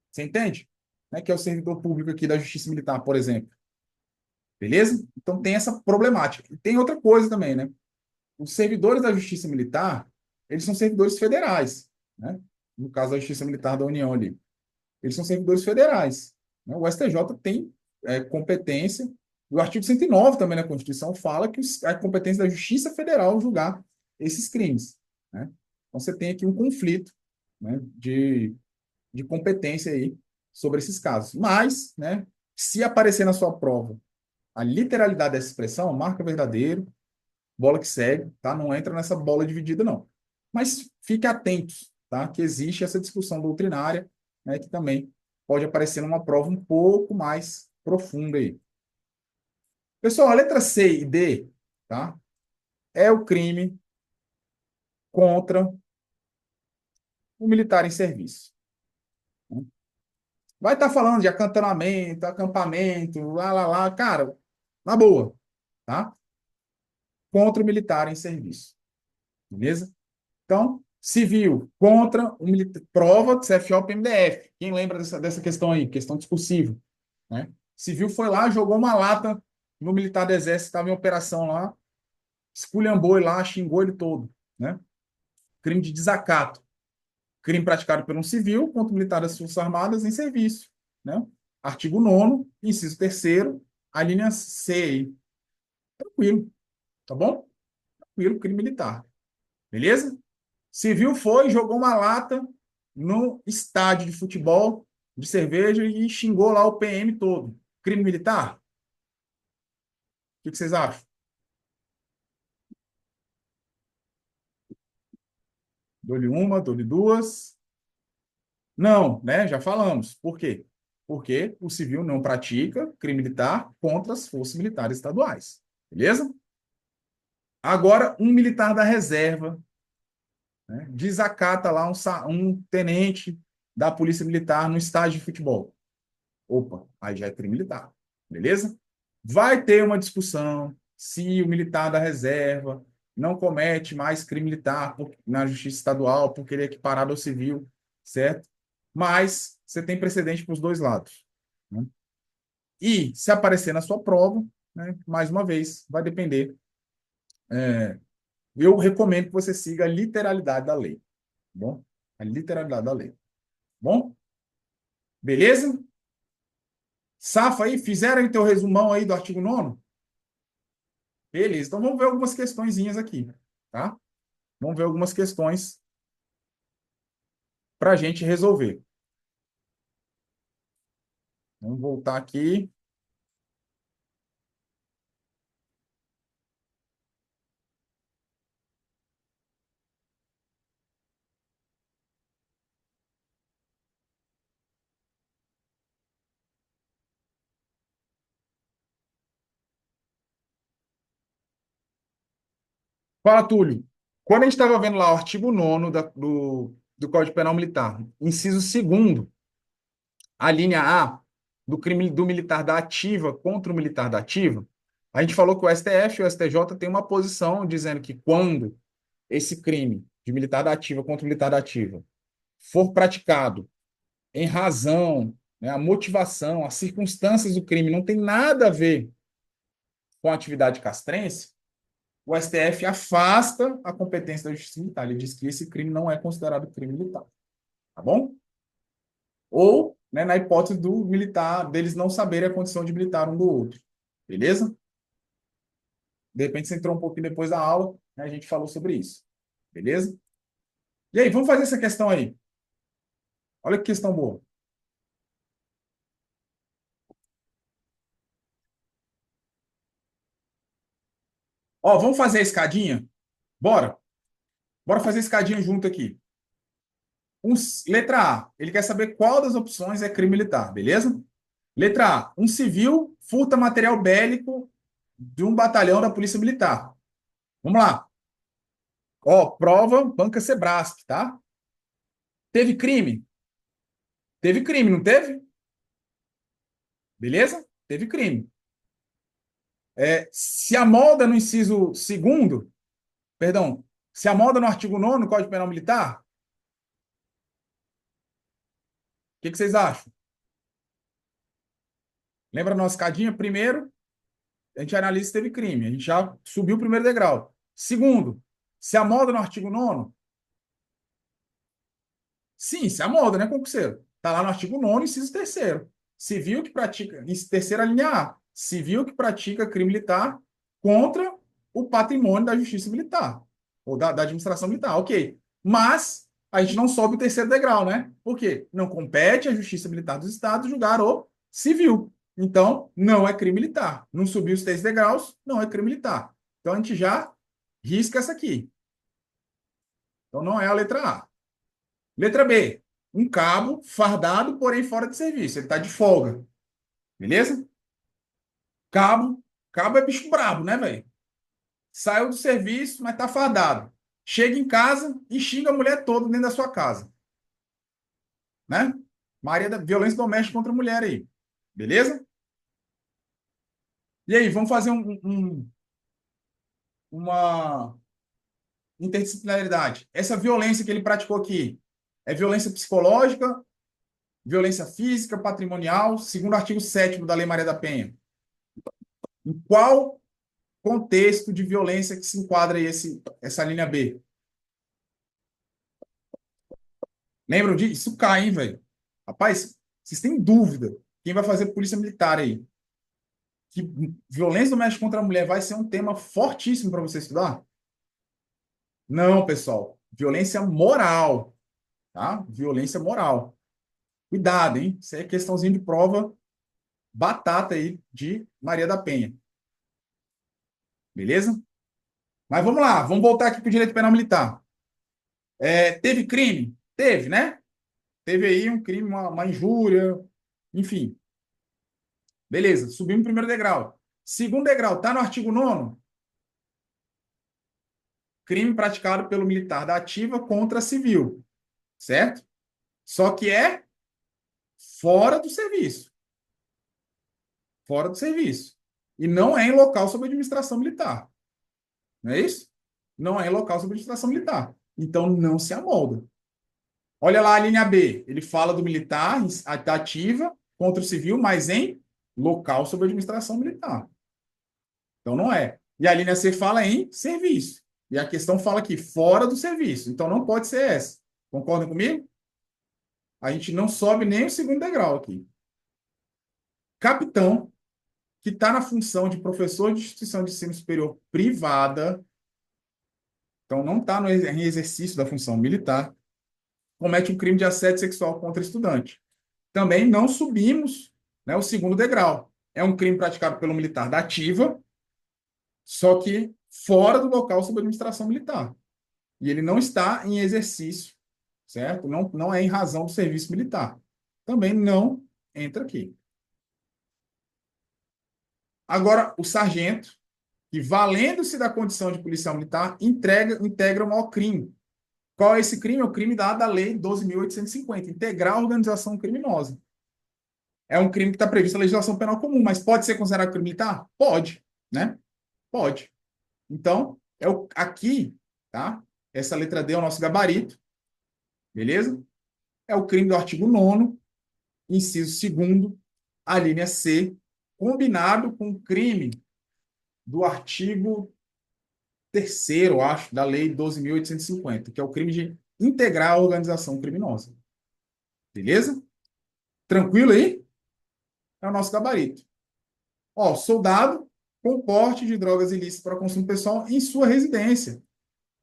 Você entende? Né, que é o servidor público aqui da Justiça Militar, por exemplo. Beleza? Então tem essa problemática. E tem outra coisa também, né? Os servidores da Justiça Militar, eles são servidores federais, né? No caso da Justiça Militar da União ali. Eles são servidores federais. Né? O STJ tem competência, o artigo 109 também na Constituição fala que a competência da Justiça Federal julgar esses crimes. Né? Então você tem aqui um conflito, né, de competência aí sobre esses casos. Mas, né, se aparecer na sua prova A literalidade dessa expressão, marca verdadeiro, bola que segue, tá? Não entra nessa bola dividida, não. Mas fique atento, tá? Que existe essa discussão doutrinária, né? Que também pode aparecer numa prova um pouco mais profunda aí. Pessoal, a letra C e D, tá? É o crime contra o militar em serviço. Vai estar falando de acantonamento, acampamento, lá, cara, na boa, tá? Contra o militar em serviço, beleza? Então, civil contra o militar, prova de CFO PMDF. Quem lembra dessa questão aí? Questão discursiva, né? Civil foi lá, jogou uma lata no militar do exército, estava em operação lá, esculhambou ele lá, xingou ele todo, né? Crime de desacato. Crime praticado por um civil contra o militar das Forças Armadas em serviço, né? Artigo 9º, inciso 3º, a linha C aí. Tranquilo, tá bom? Tranquilo, crime militar. Beleza? Civil foi, jogou uma lata no estádio de futebol, de cerveja e xingou lá o PM todo. Crime militar? O que vocês acham? Dou-lhe uma, dou-lhe duas. Não, né? Já falamos. Por quê? Porque o civil não pratica crime militar contra as forças militares estaduais. Beleza? Agora, um militar da reserva, né, desacata lá um tenente da Polícia Militar no estádio de futebol. Opa, aí já é crime militar. Beleza? Vai ter uma discussão se o militar da reserva não comete mais crime militar na justiça estadual porque ele é equiparado ao civil, certo? Mas você tem precedente para os dois lados, né? E se aparecer na sua prova, né, mais uma vez, vai depender. Eu recomendo que você siga a literalidade da lei, tá bom? A literalidade da lei, tá bom? Beleza? Safa aí, fizeram o teu resumão aí do artigo 9º? Beleza, então vamos ver algumas questõezinhas aqui, tá? Vamos ver algumas questões para a gente resolver. Vamos voltar aqui. Fala, Túlio. Quando a gente estava vendo lá o artigo 9º do Código Penal Militar, inciso 2º, a linha A, do crime do militar da ativa contra o militar da ativa, a gente falou que o STF e o STJ têm uma posição dizendo que quando esse crime de militar da ativa contra o militar da ativa for praticado em razão, né, a motivação, as circunstâncias do crime não tem nada a ver com a atividade castrense, o STF afasta a competência da Justiça Militar. Ele diz que esse crime não é considerado crime militar. Tá bom? Ou, né, na hipótese do militar, deles não saberem a condição de militar um do outro. Beleza? De repente você entrou um pouquinho depois da aula, né, a gente falou sobre isso. Beleza? E aí, vamos fazer essa questão aí. Olha que questão boa. Ó, vamos fazer a escadinha? Bora. Bora fazer a escadinha junto aqui. Letra A, ele quer saber qual das opções é crime militar, beleza? Letra A, um civil furta material bélico de um batalhão da Polícia Militar. Vamos lá. Ó, prova, banca Sebrasp, tá? Teve crime? Teve crime, não teve? Beleza? Teve crime. Se amolda no inciso 2º, perdão, se amolda no artigo 9º do Código Penal Militar, o que vocês acham? Lembra a nossa escadinha? Primeiro, a gente analisa se teve crime. A gente já subiu o primeiro degrau. Segundo, se amolda no artigo 9º? Sim, se amolda, né, concurseiro? Está lá no artigo 9º, inciso 3º. Civil que pratica, terceira linha A, civil que pratica crime militar contra o patrimônio da justiça militar, ou da administração militar, ok. Mas a gente não sobe o terceiro degrau, né? Por quê? Não compete à justiça militar dos estados julgar o civil. Então, não é crime militar. Não subiu os 3 degraus, não é crime militar. Então, a gente já risca essa aqui. Então, não é a letra A. Letra B. Um cabo fardado, porém fora de serviço. Ele está de folga. Beleza? Cabo. Cabo é bicho brabo, né, velho? Saiu do serviço, mas tá fardado. Chega em casa e xinga a mulher toda dentro da sua casa. Né? Maria da violência doméstica contra a mulher aí. Beleza? E aí, vamos fazer uma interdisciplinaridade. Essa violência que ele praticou aqui é violência psicológica, violência física, patrimonial, segundo o artigo 7º da Lei Maria da Penha. Em qual contexto de violência que se enquadra aí essa linha B? Lembram disso? Isso cai, hein, velho? Rapaz, vocês têm dúvida? Quem vai fazer polícia militar aí? Que violência doméstica contra a mulher vai ser um tema fortíssimo para você estudar? Não, pessoal. Violência moral, tá? Violência moral. Cuidado, hein? Isso aí é questãozinha de prova batata aí de Maria da Penha. Beleza? Mas vamos lá, vamos voltar aqui para o direito penal militar. Teve crime? Teve, né? Teve aí um crime, uma injúria, enfim. Beleza, subimos o primeiro degrau. Segundo degrau, está no artigo 9º, crime praticado pelo militar da ativa contra civil, certo? Só que é fora do serviço. Fora do serviço. E não é em local sob administração militar. Não é isso? Não é em local sob administração militar. Então, não se amolda. Olha lá a linha B. Ele fala do militar da ativa contra o civil, mas em local sob administração militar. Então, não é. E a linha C fala em serviço. E a questão fala aqui, fora do serviço. Então, não pode ser essa. Concordam comigo? A gente não sobe nem o segundo degrau aqui. Capitão, que está na função de professor de instituição de ensino superior privada, então não está em exercício da função militar, comete um crime de assédio sexual contra estudante. Também não subimos, né, o segundo degrau. É um crime praticado pelo militar da ativa, só que fora do local sob administração militar. E ele não está em exercício, certo? Não é em razão do serviço militar. Também não entra aqui. Agora, o sargento, que valendo-se da condição de policial militar, integra o maior crime. Qual é esse crime? É o crime da Lei 12.850, integrar a organização criminosa. É um crime que está previsto na legislação penal comum, mas pode ser considerado crime militar? Pode, né? Pode. Então, aqui, tá? Essa letra D é o nosso gabarito, beleza? É o crime do artigo 9º, inciso 2º, a linha C, combinado com o crime do artigo 3º, acho, da Lei 12.850, que é o crime de integrar a organização criminosa. Beleza? Tranquilo aí? É o nosso gabarito. Ó, soldado com porte de drogas ilícitas para consumo pessoal em sua residência.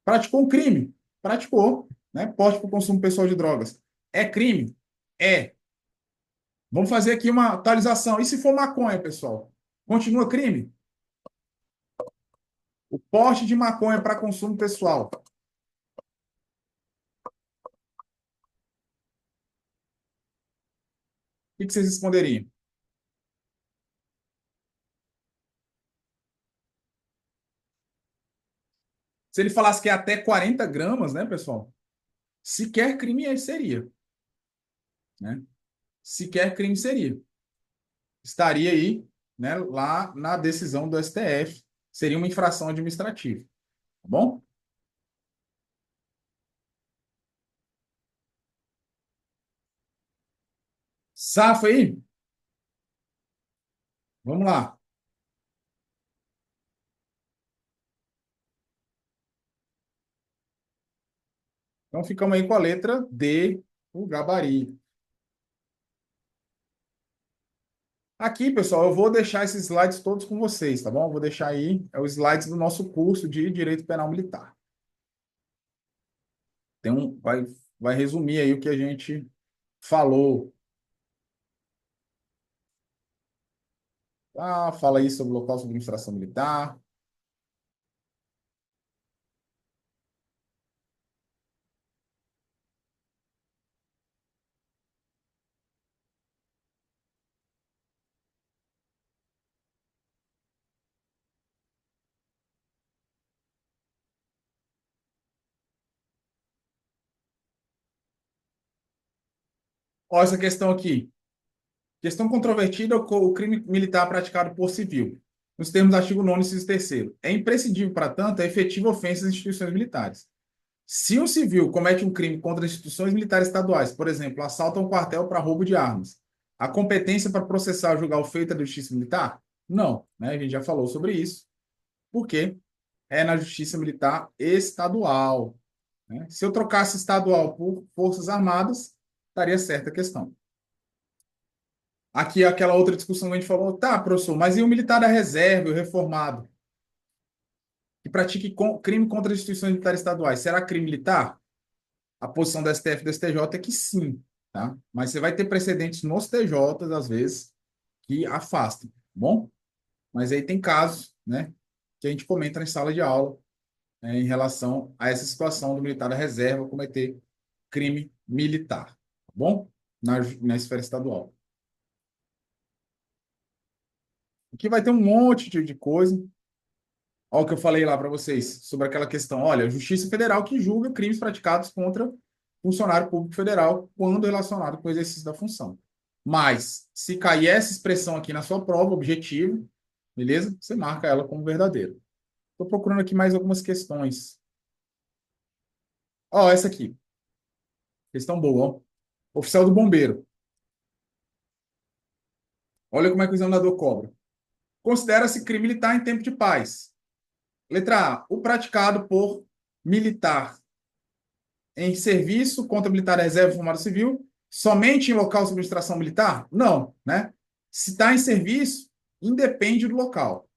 Praticou um crime? Praticou, né? Porte para consumo pessoal de drogas. É crime? É. Vamos fazer aqui uma atualização. E se for maconha, pessoal? Continua crime? O porte de maconha para consumo pessoal. O que vocês responderiam? Se ele falasse que é até 40 gramas, né, pessoal? Sequer crime seria, né? Sequer crime seria. Estaria aí, né, lá na decisão do STF. Seria uma infração administrativa, tá bom? Safa aí? Vamos lá. Então, ficamos aí com a letra D, o gabarito. Aqui, pessoal, eu vou deixar esses slides todos com vocês, tá bom? Eu vou deixar aí os slides do nosso curso de Direito Penal Militar. Vai resumir aí o que a gente falou. Ah, fala aí sobre o local sobre administração militar. Olha essa questão aqui. Questão controvertida, o crime militar praticado por civil. Nos termos do artigo 9º, inciso 3º. É imprescindível, para tanto, a efetiva ofensa às instituições militares. Se um civil comete um crime contra as instituições militares estaduais, por exemplo, assalta um quartel para roubo de armas, a competência para processar ou julgar o feito é da justiça militar? Não, né? A gente já falou sobre isso, porque é na justiça militar estadual, né? Se eu trocasse estadual por Forças Armadas, estaria certa a questão. Aqui, aquela outra discussão que a gente falou, tá, professor, mas e o militar da reserva, o reformado, que pratique crime contra as instituições militares estaduais, será crime militar? A posição do STF e do STJ é que sim, tá? Mas você vai ter precedentes nos TJs, às vezes, que afastam, tá bom? Mas aí tem casos, né, que a gente comenta em sala de aula, em relação a essa situação do militar da reserva cometer crime militar, tá bom? Na esfera estadual. Aqui vai ter um monte de coisa. Olha o que eu falei lá para vocês sobre aquela questão. Olha, a Justiça Federal que julga crimes praticados contra funcionário público federal quando relacionado com o exercício da função. Mas, se cair essa expressão aqui na sua prova, objetivo, beleza? Você marca ela como verdadeira. Estou procurando aqui mais algumas questões. Ó, essa aqui. Questão boa, ó. Oficial do bombeiro. Olha como é que o examinador cobra. Considera-se crime militar em tempo de paz. Letra A. O praticado por militar em serviço contra militar da reserva formado civil, somente em local de administração militar? Não, né? Se está em serviço, independe do local.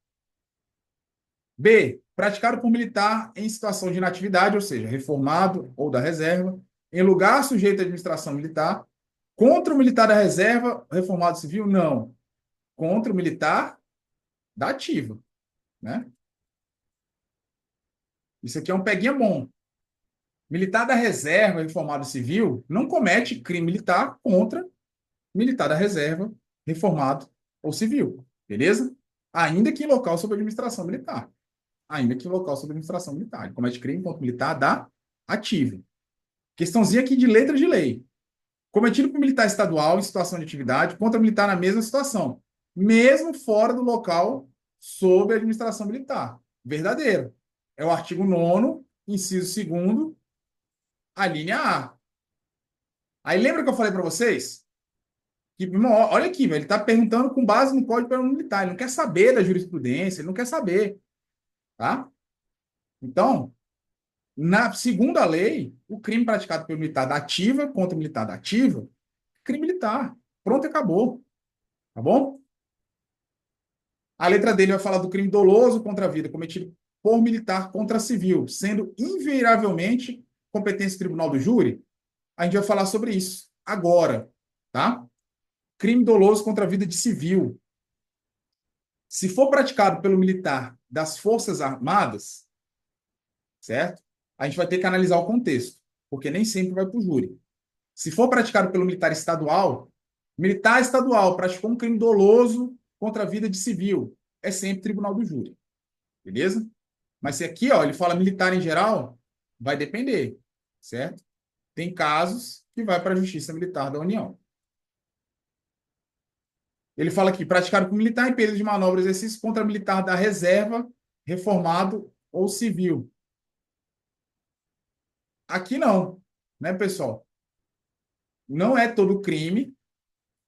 B. Praticado por militar em situação de inatividade, ou seja, reformado ou da reserva, em lugar sujeito à administração militar, contra o militar da reserva, reformado civil? Não. Contra o militar da ativa, né? Isso aqui é um peguinha bom. Militar da reserva, reformado civil, não comete crime militar contra militar da reserva, reformado ou civil, beleza? Ainda que em local sob administração militar. Ainda que em local sob administração militar. Ele comete crime contra militar da ativa. Questãozinha aqui de letra de lei. Cometido por militar estadual em situação de atividade contra militar na mesma situação, mesmo fora do local sob administração militar. Verdadeiro. É o artigo 9º, inciso 2º, a linha A. Aí lembra que eu falei para vocês? Que, irmão, olha aqui, velho, ele está perguntando com base no Código Penal Militar, ele não quer saber da jurisprudência, ele não quer saber, tá? Então, na segunda lei, o crime praticado pelo militar da ativa contra o militar da ativa, crime militar. Pronto, acabou, tá bom? A letra dele vai falar do crime doloso contra a vida cometido por militar contra civil, sendo invariavelmente competência do tribunal do júri. A gente vai falar sobre isso agora, tá? Crime doloso contra a vida de civil. Se for praticado pelo militar das Forças Armadas, certo? A gente vai ter que analisar o contexto, porque nem sempre vai para o júri. Se for praticado pelo militar estadual praticou um crime doloso contra a vida de civil, é sempre tribunal do júri, beleza? Mas se aqui, ó, ele fala militar em geral, vai depender, certo? Tem casos que vai para a Justiça Militar da União. Ele fala aqui, praticado por militar em período de manobra e exercício contra militar da reserva, reformado ou civil. Aqui não, né, pessoal? Não é todo crime.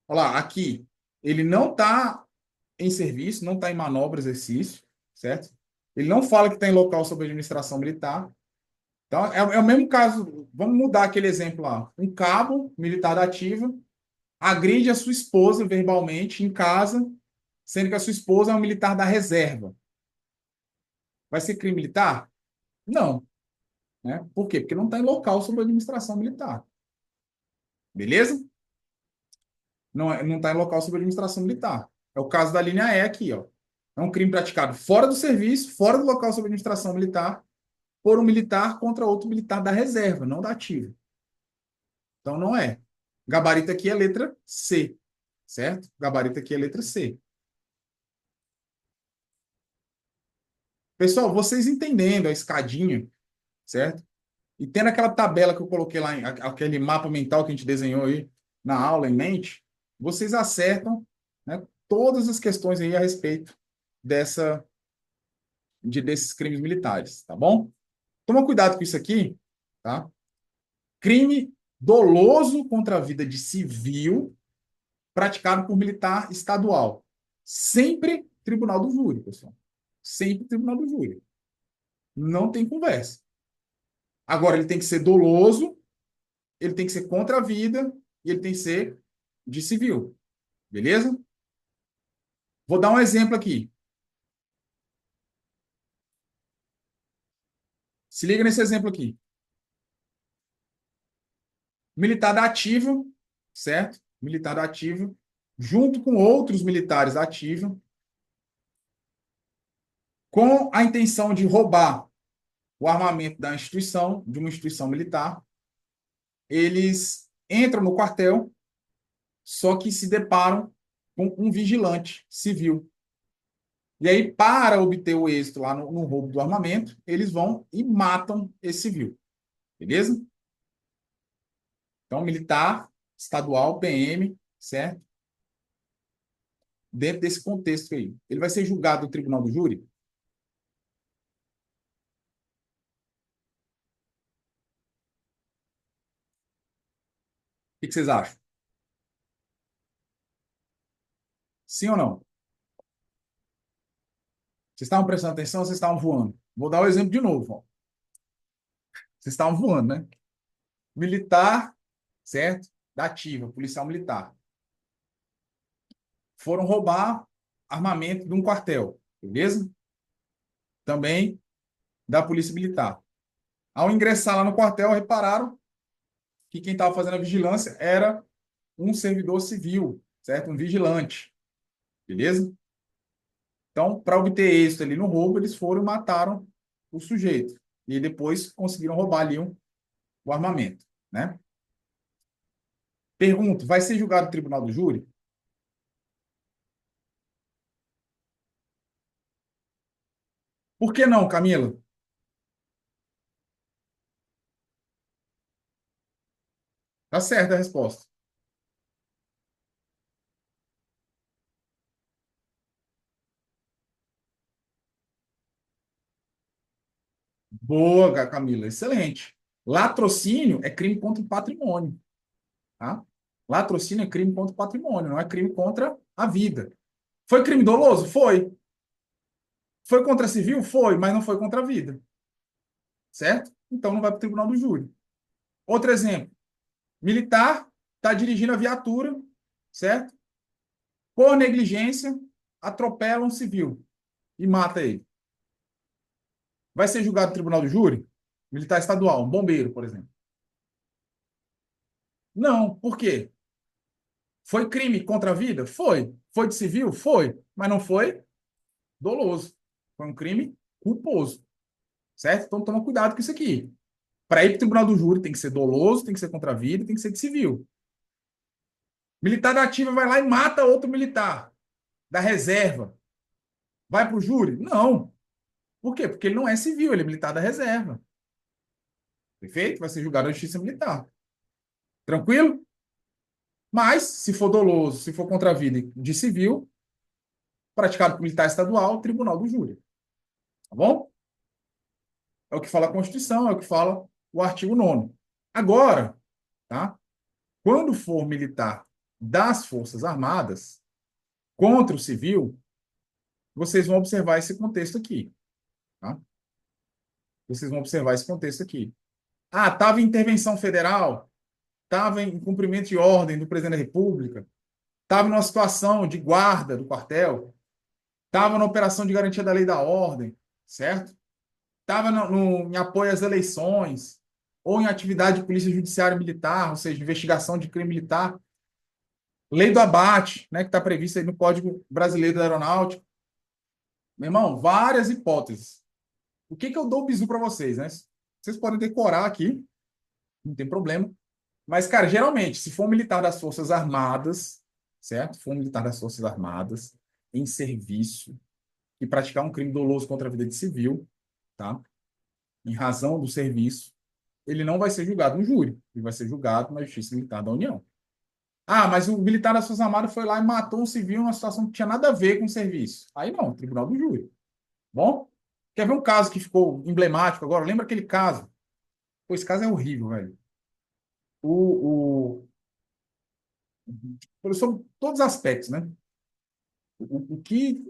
Olha lá, aqui, ele não está em serviço, não está em manobra, exercício, certo? Ele não fala que está em local sob administração militar. Então, é o mesmo caso. Vamos mudar aquele exemplo lá. Um cabo militar da ativa agride a sua esposa verbalmente em casa, sendo que a sua esposa é um militar da reserva. Vai ser crime militar? Não. Né? Por quê? Porque não está em local sob administração militar. Beleza? Não está em local sob administração militar. É o caso da linha E aqui, ó. É um crime praticado fora do serviço, fora do local sob administração militar, por um militar contra outro militar da reserva, não da ativa. Então, não é. Gabarito aqui é letra C, certo? Gabarito aqui é letra C. Pessoal, vocês entendendo a escadinha, certo? E tendo aquela tabela que eu coloquei lá, aquele mapa mental que a gente desenhou aí na aula em mente, vocês acertam, né, todas as questões aí a respeito desses crimes militares, tá bom? Toma cuidado com isso aqui, tá? Crime doloso contra a vida de civil praticado por militar estadual. Sempre tribunal do júri, pessoal. Sempre tribunal do júri. Não tem conversa. Agora, ele tem que ser doloso, ele tem que ser contra a vida e ele tem que ser de civil. Beleza? Vou dar um exemplo aqui. Se liga nesse exemplo aqui. Militar da ativa, certo? Militar da ativa, junto com outros militares da ativa, com a intenção de roubar o armamento da instituição, de uma instituição militar, eles entram no quartel, só que se deparam com um vigilante civil. E aí, para obter o êxito lá no roubo do armamento, eles vão e matam esse civil. Beleza? Então, militar, estadual, PM, certo? Dentro desse contexto aí. Ele vai ser julgado no tribunal do júri? O que vocês acham? Sim ou não? Vocês estavam prestando atenção ou vocês estavam voando? Vou dar o exemplo de novo. Ó. Vocês estavam voando, né? Militar, certo? Da ativa, policial militar. Foram roubar armamento de um quartel, beleza? Também da polícia militar. Ao ingressar lá no quartel, repararam que quem estava fazendo a vigilância era um servidor civil, certo? Um vigilante, beleza? Então, para obter êxito ali no roubo, eles foram e mataram o sujeito. E depois conseguiram roubar ali o armamento, né? Pergunto, vai ser julgado no tribunal do júri? Por que não, Camila? Tá certa a resposta. Boa, Camila, excelente. Latrocínio é crime contra o patrimônio, tá? Latrocínio é crime contra o patrimônio, não é crime contra a vida. Foi crime doloso? Foi. Foi contra a civil? Foi, mas não foi contra a vida, certo? Então não vai para o tribunal do júri. Outro exemplo, militar está dirigindo a viatura, certo? Por negligência, atropela um civil e mata ele. Vai ser julgado no tribunal do júri? Militar estadual, um bombeiro, por exemplo. Não, por quê? Foi crime contra a vida? Foi. Foi de civil? Foi. Mas não foi doloso. Foi um crime culposo. Certo? Então toma cuidado com isso aqui. Para ir para o tribunal do júri tem que ser doloso, tem que ser contra a vida, tem que ser de civil. Militar da ativa vai lá e mata outro militar da reserva. Vai para o júri? Não. Por quê? Porque ele não é civil, ele é militar da reserva. Perfeito? Vai ser julgado na justiça militar. Tranquilo? Mas, se for doloso, se for contra a vida de civil, praticado por militar estadual, tribunal do júri. Tá bom? É o que fala a Constituição, é o que fala o artigo 9º. Agora, tá? Quando for militar das Forças Armadas contra o civil, vocês vão observar esse contexto aqui. Tá? Vocês vão observar esse contexto aqui. Ah, estava em intervenção federal, estava em cumprimento de ordem do presidente da República, estava numa situação de guarda do quartel, estava na operação de garantia da lei e da ordem, certo? Estava em apoio às eleições, ou em atividade de polícia judiciária militar, ou seja, investigação de crime militar. Lei do abate, né, que está prevista aí no Código Brasileiro da Aeronáutica. Meu irmão, várias hipóteses. O que eu dou o bizu para vocês, né? Vocês podem decorar aqui, não tem problema. Mas, cara, geralmente, se for um militar das Forças Armadas, certo? For um militar das Forças Armadas em serviço e praticar um crime doloso contra a vida de civil, tá? Em razão do serviço, ele não vai ser julgado no júri, ele vai ser julgado na Justiça Militar da União. Ah, mas o militar das Forças Armadas foi lá e matou um civil numa situação que tinha nada a ver com o serviço. Aí não, Tribunal do Júri. Bom? Quer ver um caso que ficou emblemático agora? Lembra aquele caso? Pô, esse caso é horrível, velho. O, sobre todos os aspectos, né? O que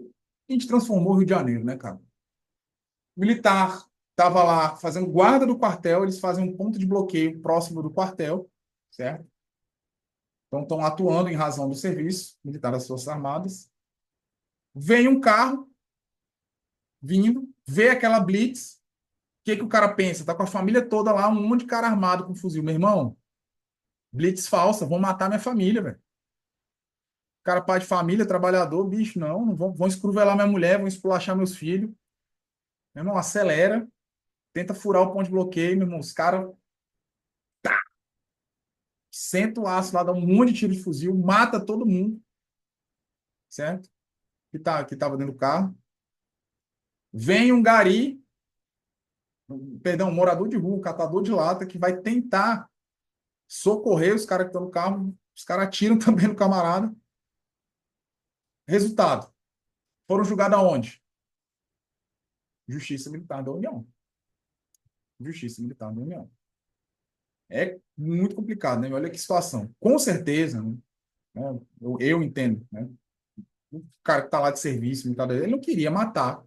a gente transformou o Rio de Janeiro, né, cara? O militar estava lá fazendo guarda do quartel, eles fazem um ponto de bloqueio próximo do quartel, certo? Então estão atuando em razão do serviço militar das Forças Armadas. Vem um carro vindo, vê aquela blitz, o que o cara pensa? Tá com a família toda lá, um monte de cara armado com fuzil. Meu irmão, blitz falsa, vão matar minha família, velho. Cara, pai de família, trabalhador, bicho, não vão escrovelar minha mulher, vão esculachar meus filhos. Meu irmão, acelera, tenta furar o ponto de bloqueio, meu irmão, os caras senta o aço lá, dá um monte de tiro de fuzil, mata todo mundo, certo? Que tava dentro do carro. Vem um gari, perdão, um morador de rua, um catador de lata, que vai tentar socorrer os caras que estão no carro. Os caras atiram também no camarada. Resultado: foram julgados aonde? Justiça Militar da União. Justiça Militar da União. É muito complicado, né? Olha que situação. Com certeza, né? Eu entendo, né? O cara que está lá de serviço, ele não queria matar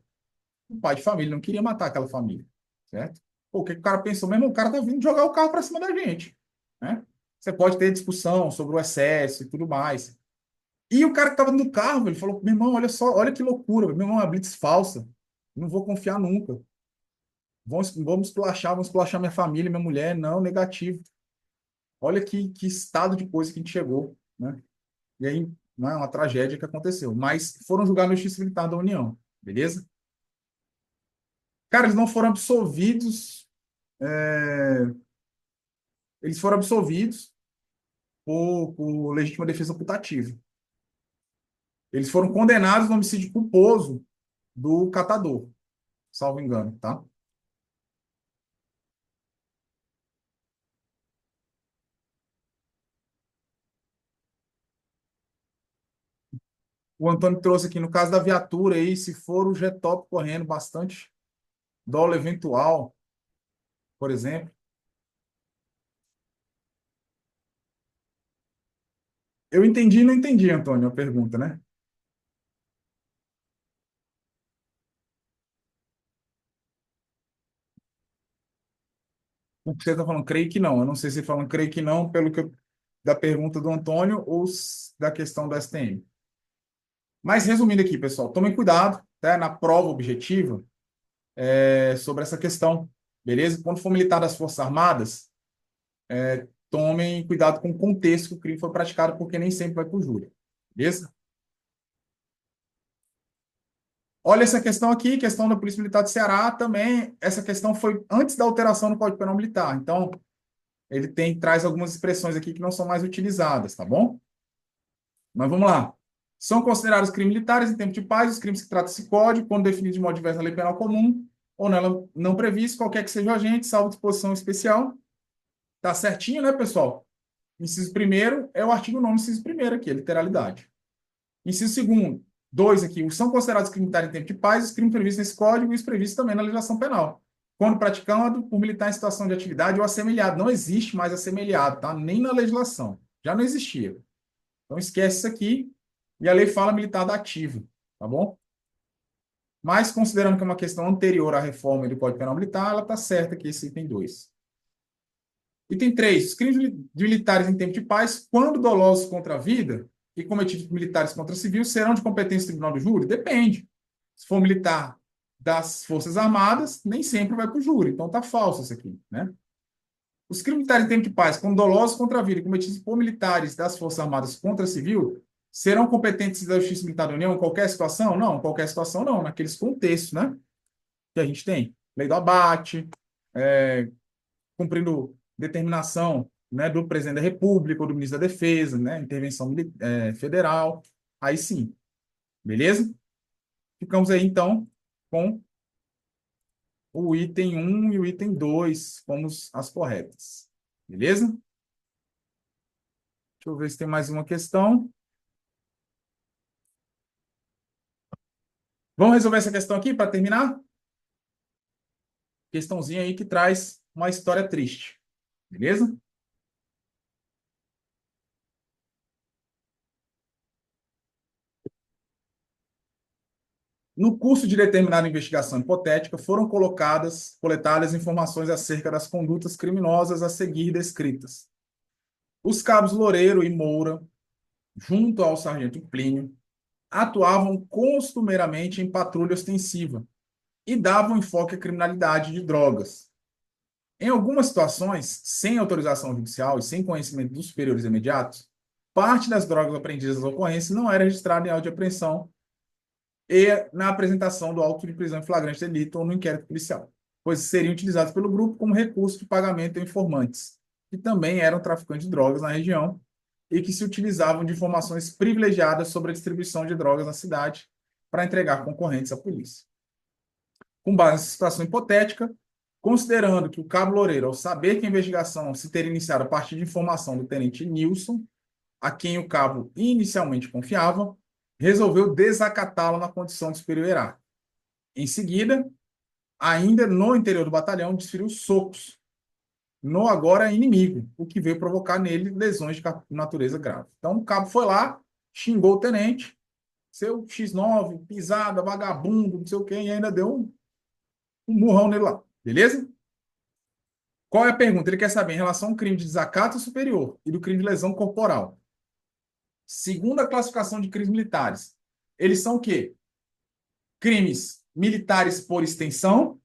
o pai de família, não queria matar aquela família, certo? Pô, o que o cara pensou mesmo? O cara tá vindo jogar o carro para cima da gente, né? Você pode ter discussão sobre o excesso e tudo mais. E o cara que estava no carro, ele falou: meu irmão, olha só, olha que loucura, meu irmão, é uma blitz falsa. Não vou confiar nunca. Vamos esculachar minha família, minha mulher. Não, negativo. Olha que estado de coisa que a gente chegou, né? E aí, não é uma tragédia que aconteceu. Mas foram julgados na Justiça Militar da União, beleza? Cara, eles não foram absolvidos. Eles foram absolvidos por legítima defesa putativa. Eles foram condenados no homicídio culposo do catador, salvo engano, tá? O Antônio trouxe aqui, no caso da viatura aí, se for o G-Top correndo bastante, dólar eventual, por exemplo. Eu entendi e não entendi, Antônio, a pergunta, né? O que você está falando, creio que não. Eu não sei se falam creio que não, da pergunta do Antônio ou da questão do STM. Mas resumindo aqui, pessoal, tomem cuidado, tá? Na prova objetiva, sobre essa questão, beleza? Quando for militar das Forças Armadas, tomem cuidado com o contexto que o crime foi praticado, porque nem sempre vai para o júri, beleza? Olha essa questão aqui, questão da Polícia Militar do Ceará, também, essa questão foi antes da alteração no Código Penal Militar, então, ele traz algumas expressões aqui que não são mais utilizadas, tá bom? Mas vamos lá. São considerados crimes militares em tempo de paz os crimes que trata esse código, quando definidos de modo diverso na lei penal comum ou nela não previsto, qualquer que seja o agente, salvo disposição especial. Tá certinho, né, pessoal? Inciso primeiro é o artigo 9º, inciso primeiro aqui, a literalidade. Inciso segundo, dois aqui, são considerados crimes militares em tempo de paz os crimes previstos nesse código e os previstos também na legislação penal. Quando praticado por militar em situação de atividade ou assemelhado. Não existe mais assemelhado, tá? Nem na legislação. Já não existia. Então esquece isso aqui. E a lei fala militar da ativa, tá bom? Mas, considerando que é uma questão anterior à reforma do Código Penal Militar, ela está certa aqui, esse item 2. Item 3. Os crimes de militares em tempo de paz, quando dolosos contra a vida e cometidos por militares contra civil, serão de competência do Tribunal do Júri? Depende. Se for militar das Forças Armadas, nem sempre vai para o júri. Então, está falso isso aqui, né? Os crimes militares em tempo de paz, com dolosos contra a vida, cometidos por militares das Forças Armadas contra civil, serão competentes da Justiça Militar da União em qualquer situação? Não, em qualquer situação não, naqueles contextos, né? Que a gente tem. Lei do abate, cumprindo determinação, né, do presidente da República ou do ministro da Defesa, né? Intervenção federal. Aí sim. Beleza? Ficamos aí, então, com o item 1 e o item 2 como as corretas. Beleza? Deixa eu ver se tem mais uma questão. Vamos resolver essa questão aqui para terminar? Questãozinha aí que traz uma história triste. Beleza? No curso de determinada investigação hipotética, foram coletadas informações acerca das condutas criminosas a seguir descritas. Os cabos Loureiro e Moura, junto ao sargento Plínio, atuavam costumeiramente em patrulha ostensiva e davam enfoque à criminalidade de drogas. Em algumas situações, sem autorização judicial e sem conhecimento dos superiores imediatos, parte das drogas apreendidas na ocorrência não era registrada em auto de apreensão e na apresentação do auto de prisão em flagrante delito ou no inquérito policial, pois seriam utilizados pelo grupo como recurso de pagamento a informantes, que também eram traficantes de drogas na região e que se utilizavam de informações privilegiadas sobre a distribuição de drogas na cidade para entregar concorrentes à polícia. Com base nessa situação hipotética, considerando que o cabo Loureiro, ao saber que a investigação se teria iniciado a partir de informação do tenente Nilson, a quem o cabo inicialmente confiava, resolveu desacatá-lo na condição de superior hierárquico. Em seguida, ainda no interior do batalhão, desferiu socos no agora inimigo, o que veio provocar nele lesões de natureza grave. Então, o cabo foi lá, xingou o tenente, seu X9, pisada, vagabundo, não sei o quê, e ainda deu um murrão nele lá. Beleza? Qual é a pergunta? Ele quer saber em relação ao crime de desacato superior e do crime de lesão corporal. Segundo a classificação de crimes militares, eles são o quê? Crimes militares por extensão,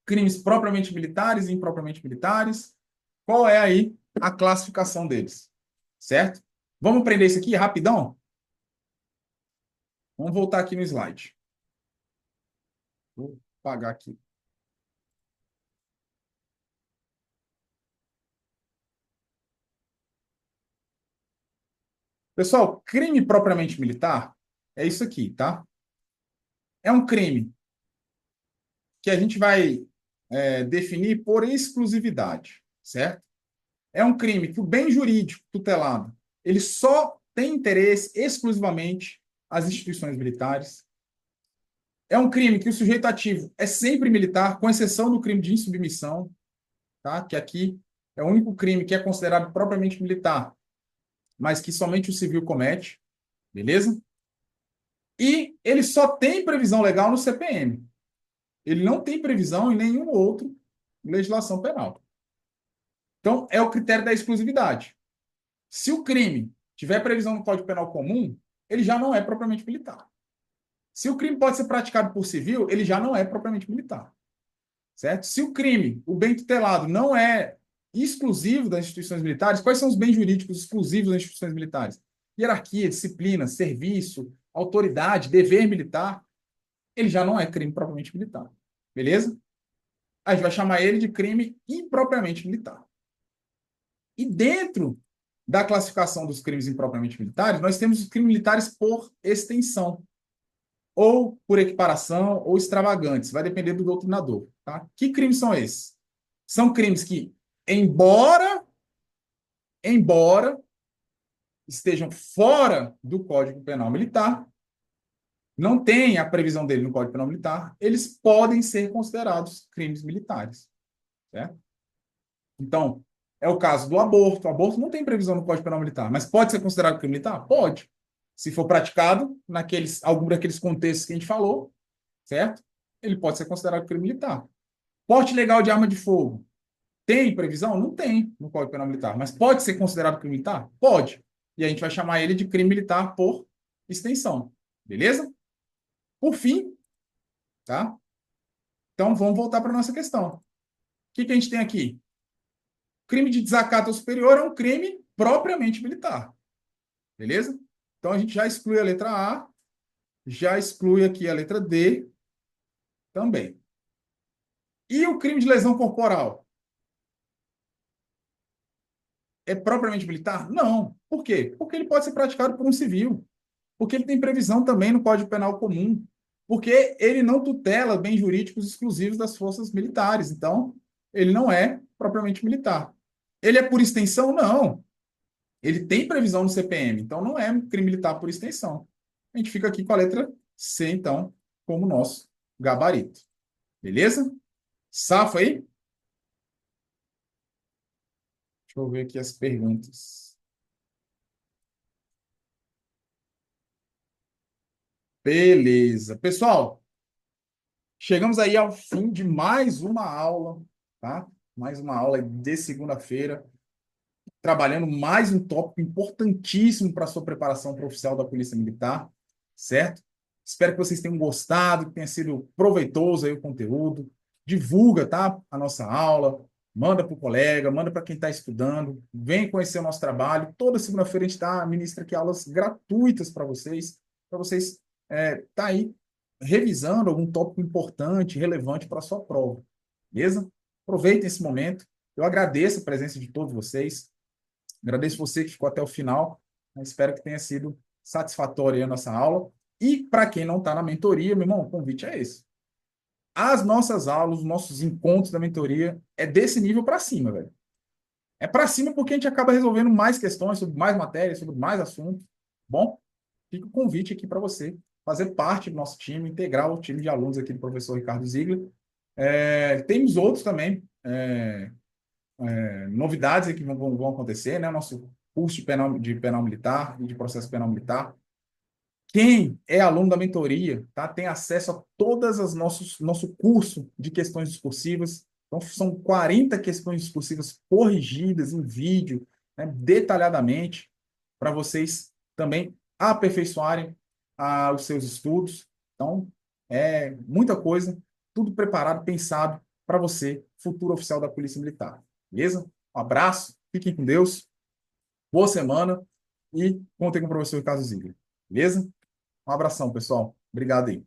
crimes propriamente militares e impropriamente militares. Qual é aí a classificação deles? Certo? Vamos aprender isso aqui rapidão? Vamos voltar aqui no slide. Vou apagar aqui. Pessoal, crime propriamente militar é isso aqui, tá? É um crime que a gente vai definir por exclusividade, certo? É um crime que o bem jurídico tutelado ele só tem interesse exclusivamente às instituições militares. É um crime que o sujeito ativo é sempre militar, com exceção do crime de insubmissão, tá? Que aqui é o único crime que é considerado propriamente militar, mas que somente o civil comete, beleza? E ele só tem previsão legal no CPM. Ele não tem previsão em nenhum outro legislação penal. Então, é o critério da exclusividade. Se o crime tiver previsão no Código Penal comum, ele já não é propriamente militar. Se o crime pode ser praticado por civil, ele já não é propriamente militar. Certo? Se o crime, o bem tutelado, não é exclusivo das instituições militares, quais são os bens jurídicos exclusivos das instituições militares? Hierarquia, disciplina, serviço, autoridade, dever militar, ele já não é crime propriamente militar. Beleza? A gente vai chamar ele de crime impropriamente militar. E dentro da classificação dos crimes impropriamente militares, nós temos os crimes militares por extensão, ou por equiparação, ou extravagantes, vai depender do doutrinador. Tá? Que crimes são esses? São crimes que, embora estejam fora do Código Penal Militar, não tem a previsão dele no Código Penal Militar, eles podem ser considerados crimes militares. Certo? Então, é o caso do aborto. O aborto não tem previsão no Código Penal Militar, mas pode ser considerado crime militar? Pode. Se for praticado algum daqueles contextos que a gente falou, certo? Ele pode ser considerado crime militar. Porte legal de arma de fogo. Tem previsão? Não tem no Código Penal Militar, mas pode ser considerado crime militar? Pode. E a gente vai chamar ele de crime militar por extensão. Beleza? Por fim, tá? Então vamos voltar para a nossa questão. O que a gente tem aqui? Crime de desacato ao superior é um crime propriamente militar. Beleza? Então, a gente já exclui a letra A, já exclui aqui a letra D também. E o crime de lesão corporal? É propriamente militar? Não. Por quê? Porque ele pode ser praticado por um civil. Porque ele tem previsão também no Código Penal Comum. Porque ele não tutela bens jurídicos exclusivos das forças militares. Então, ele não é propriamente militar. Ele é por extensão? Não. Ele tem previsão no CPM. Então, não é um crime militar por extensão. A gente fica aqui com a letra C, então, como nosso gabarito. Beleza? Safa aí? Deixa eu ver aqui as perguntas. Beleza. Pessoal, chegamos aí ao fim de mais uma aula, tá? Mais uma aula de segunda-feira, trabalhando mais um tópico importantíssimo para a sua preparação para oficial da Polícia Militar, certo? Espero que vocês tenham gostado, que tenha sido proveitoso aí o conteúdo. Divulga, tá? A nossa aula, manda para o colega, manda para quem está estudando, vem conhecer o nosso trabalho. Toda segunda-feira a gente ministra aqui aulas gratuitas para vocês tá aí revisando algum tópico importante, relevante para a sua prova, beleza? Aproveitem esse momento. Eu agradeço a presença de todos vocês. Agradeço você que ficou até o final. Espero que tenha sido satisfatória a nossa aula. E para quem não está na mentoria, meu irmão, o convite é esse. As nossas aulas, os nossos encontros da mentoria é desse nível para cima, velho. É para cima porque a gente acaba resolvendo mais questões sobre mais matérias, sobre mais assuntos. Bom, fica o convite aqui para você fazer parte do nosso time, integrar o time de alunos aqui do professor Ricardo Ziegler. Temos outros também, novidades que vão acontecer, né? Nosso curso de penal militar e de processo penal militar. Quem é aluno da mentoria, tá, tem acesso a todas as nosso curso de questões discursivas. Então, são 40 questões discursivas corrigidas em vídeo, né, detalhadamente, para vocês também aperfeiçoarem os seus estudos. Então, é muita coisa, tudo preparado, pensado para você, futuro oficial da Polícia Militar. Beleza? Um abraço, fiquem com Deus, boa semana e contem com o professor Ricardo Ziegler. Beleza? Um abração, pessoal. Obrigado aí.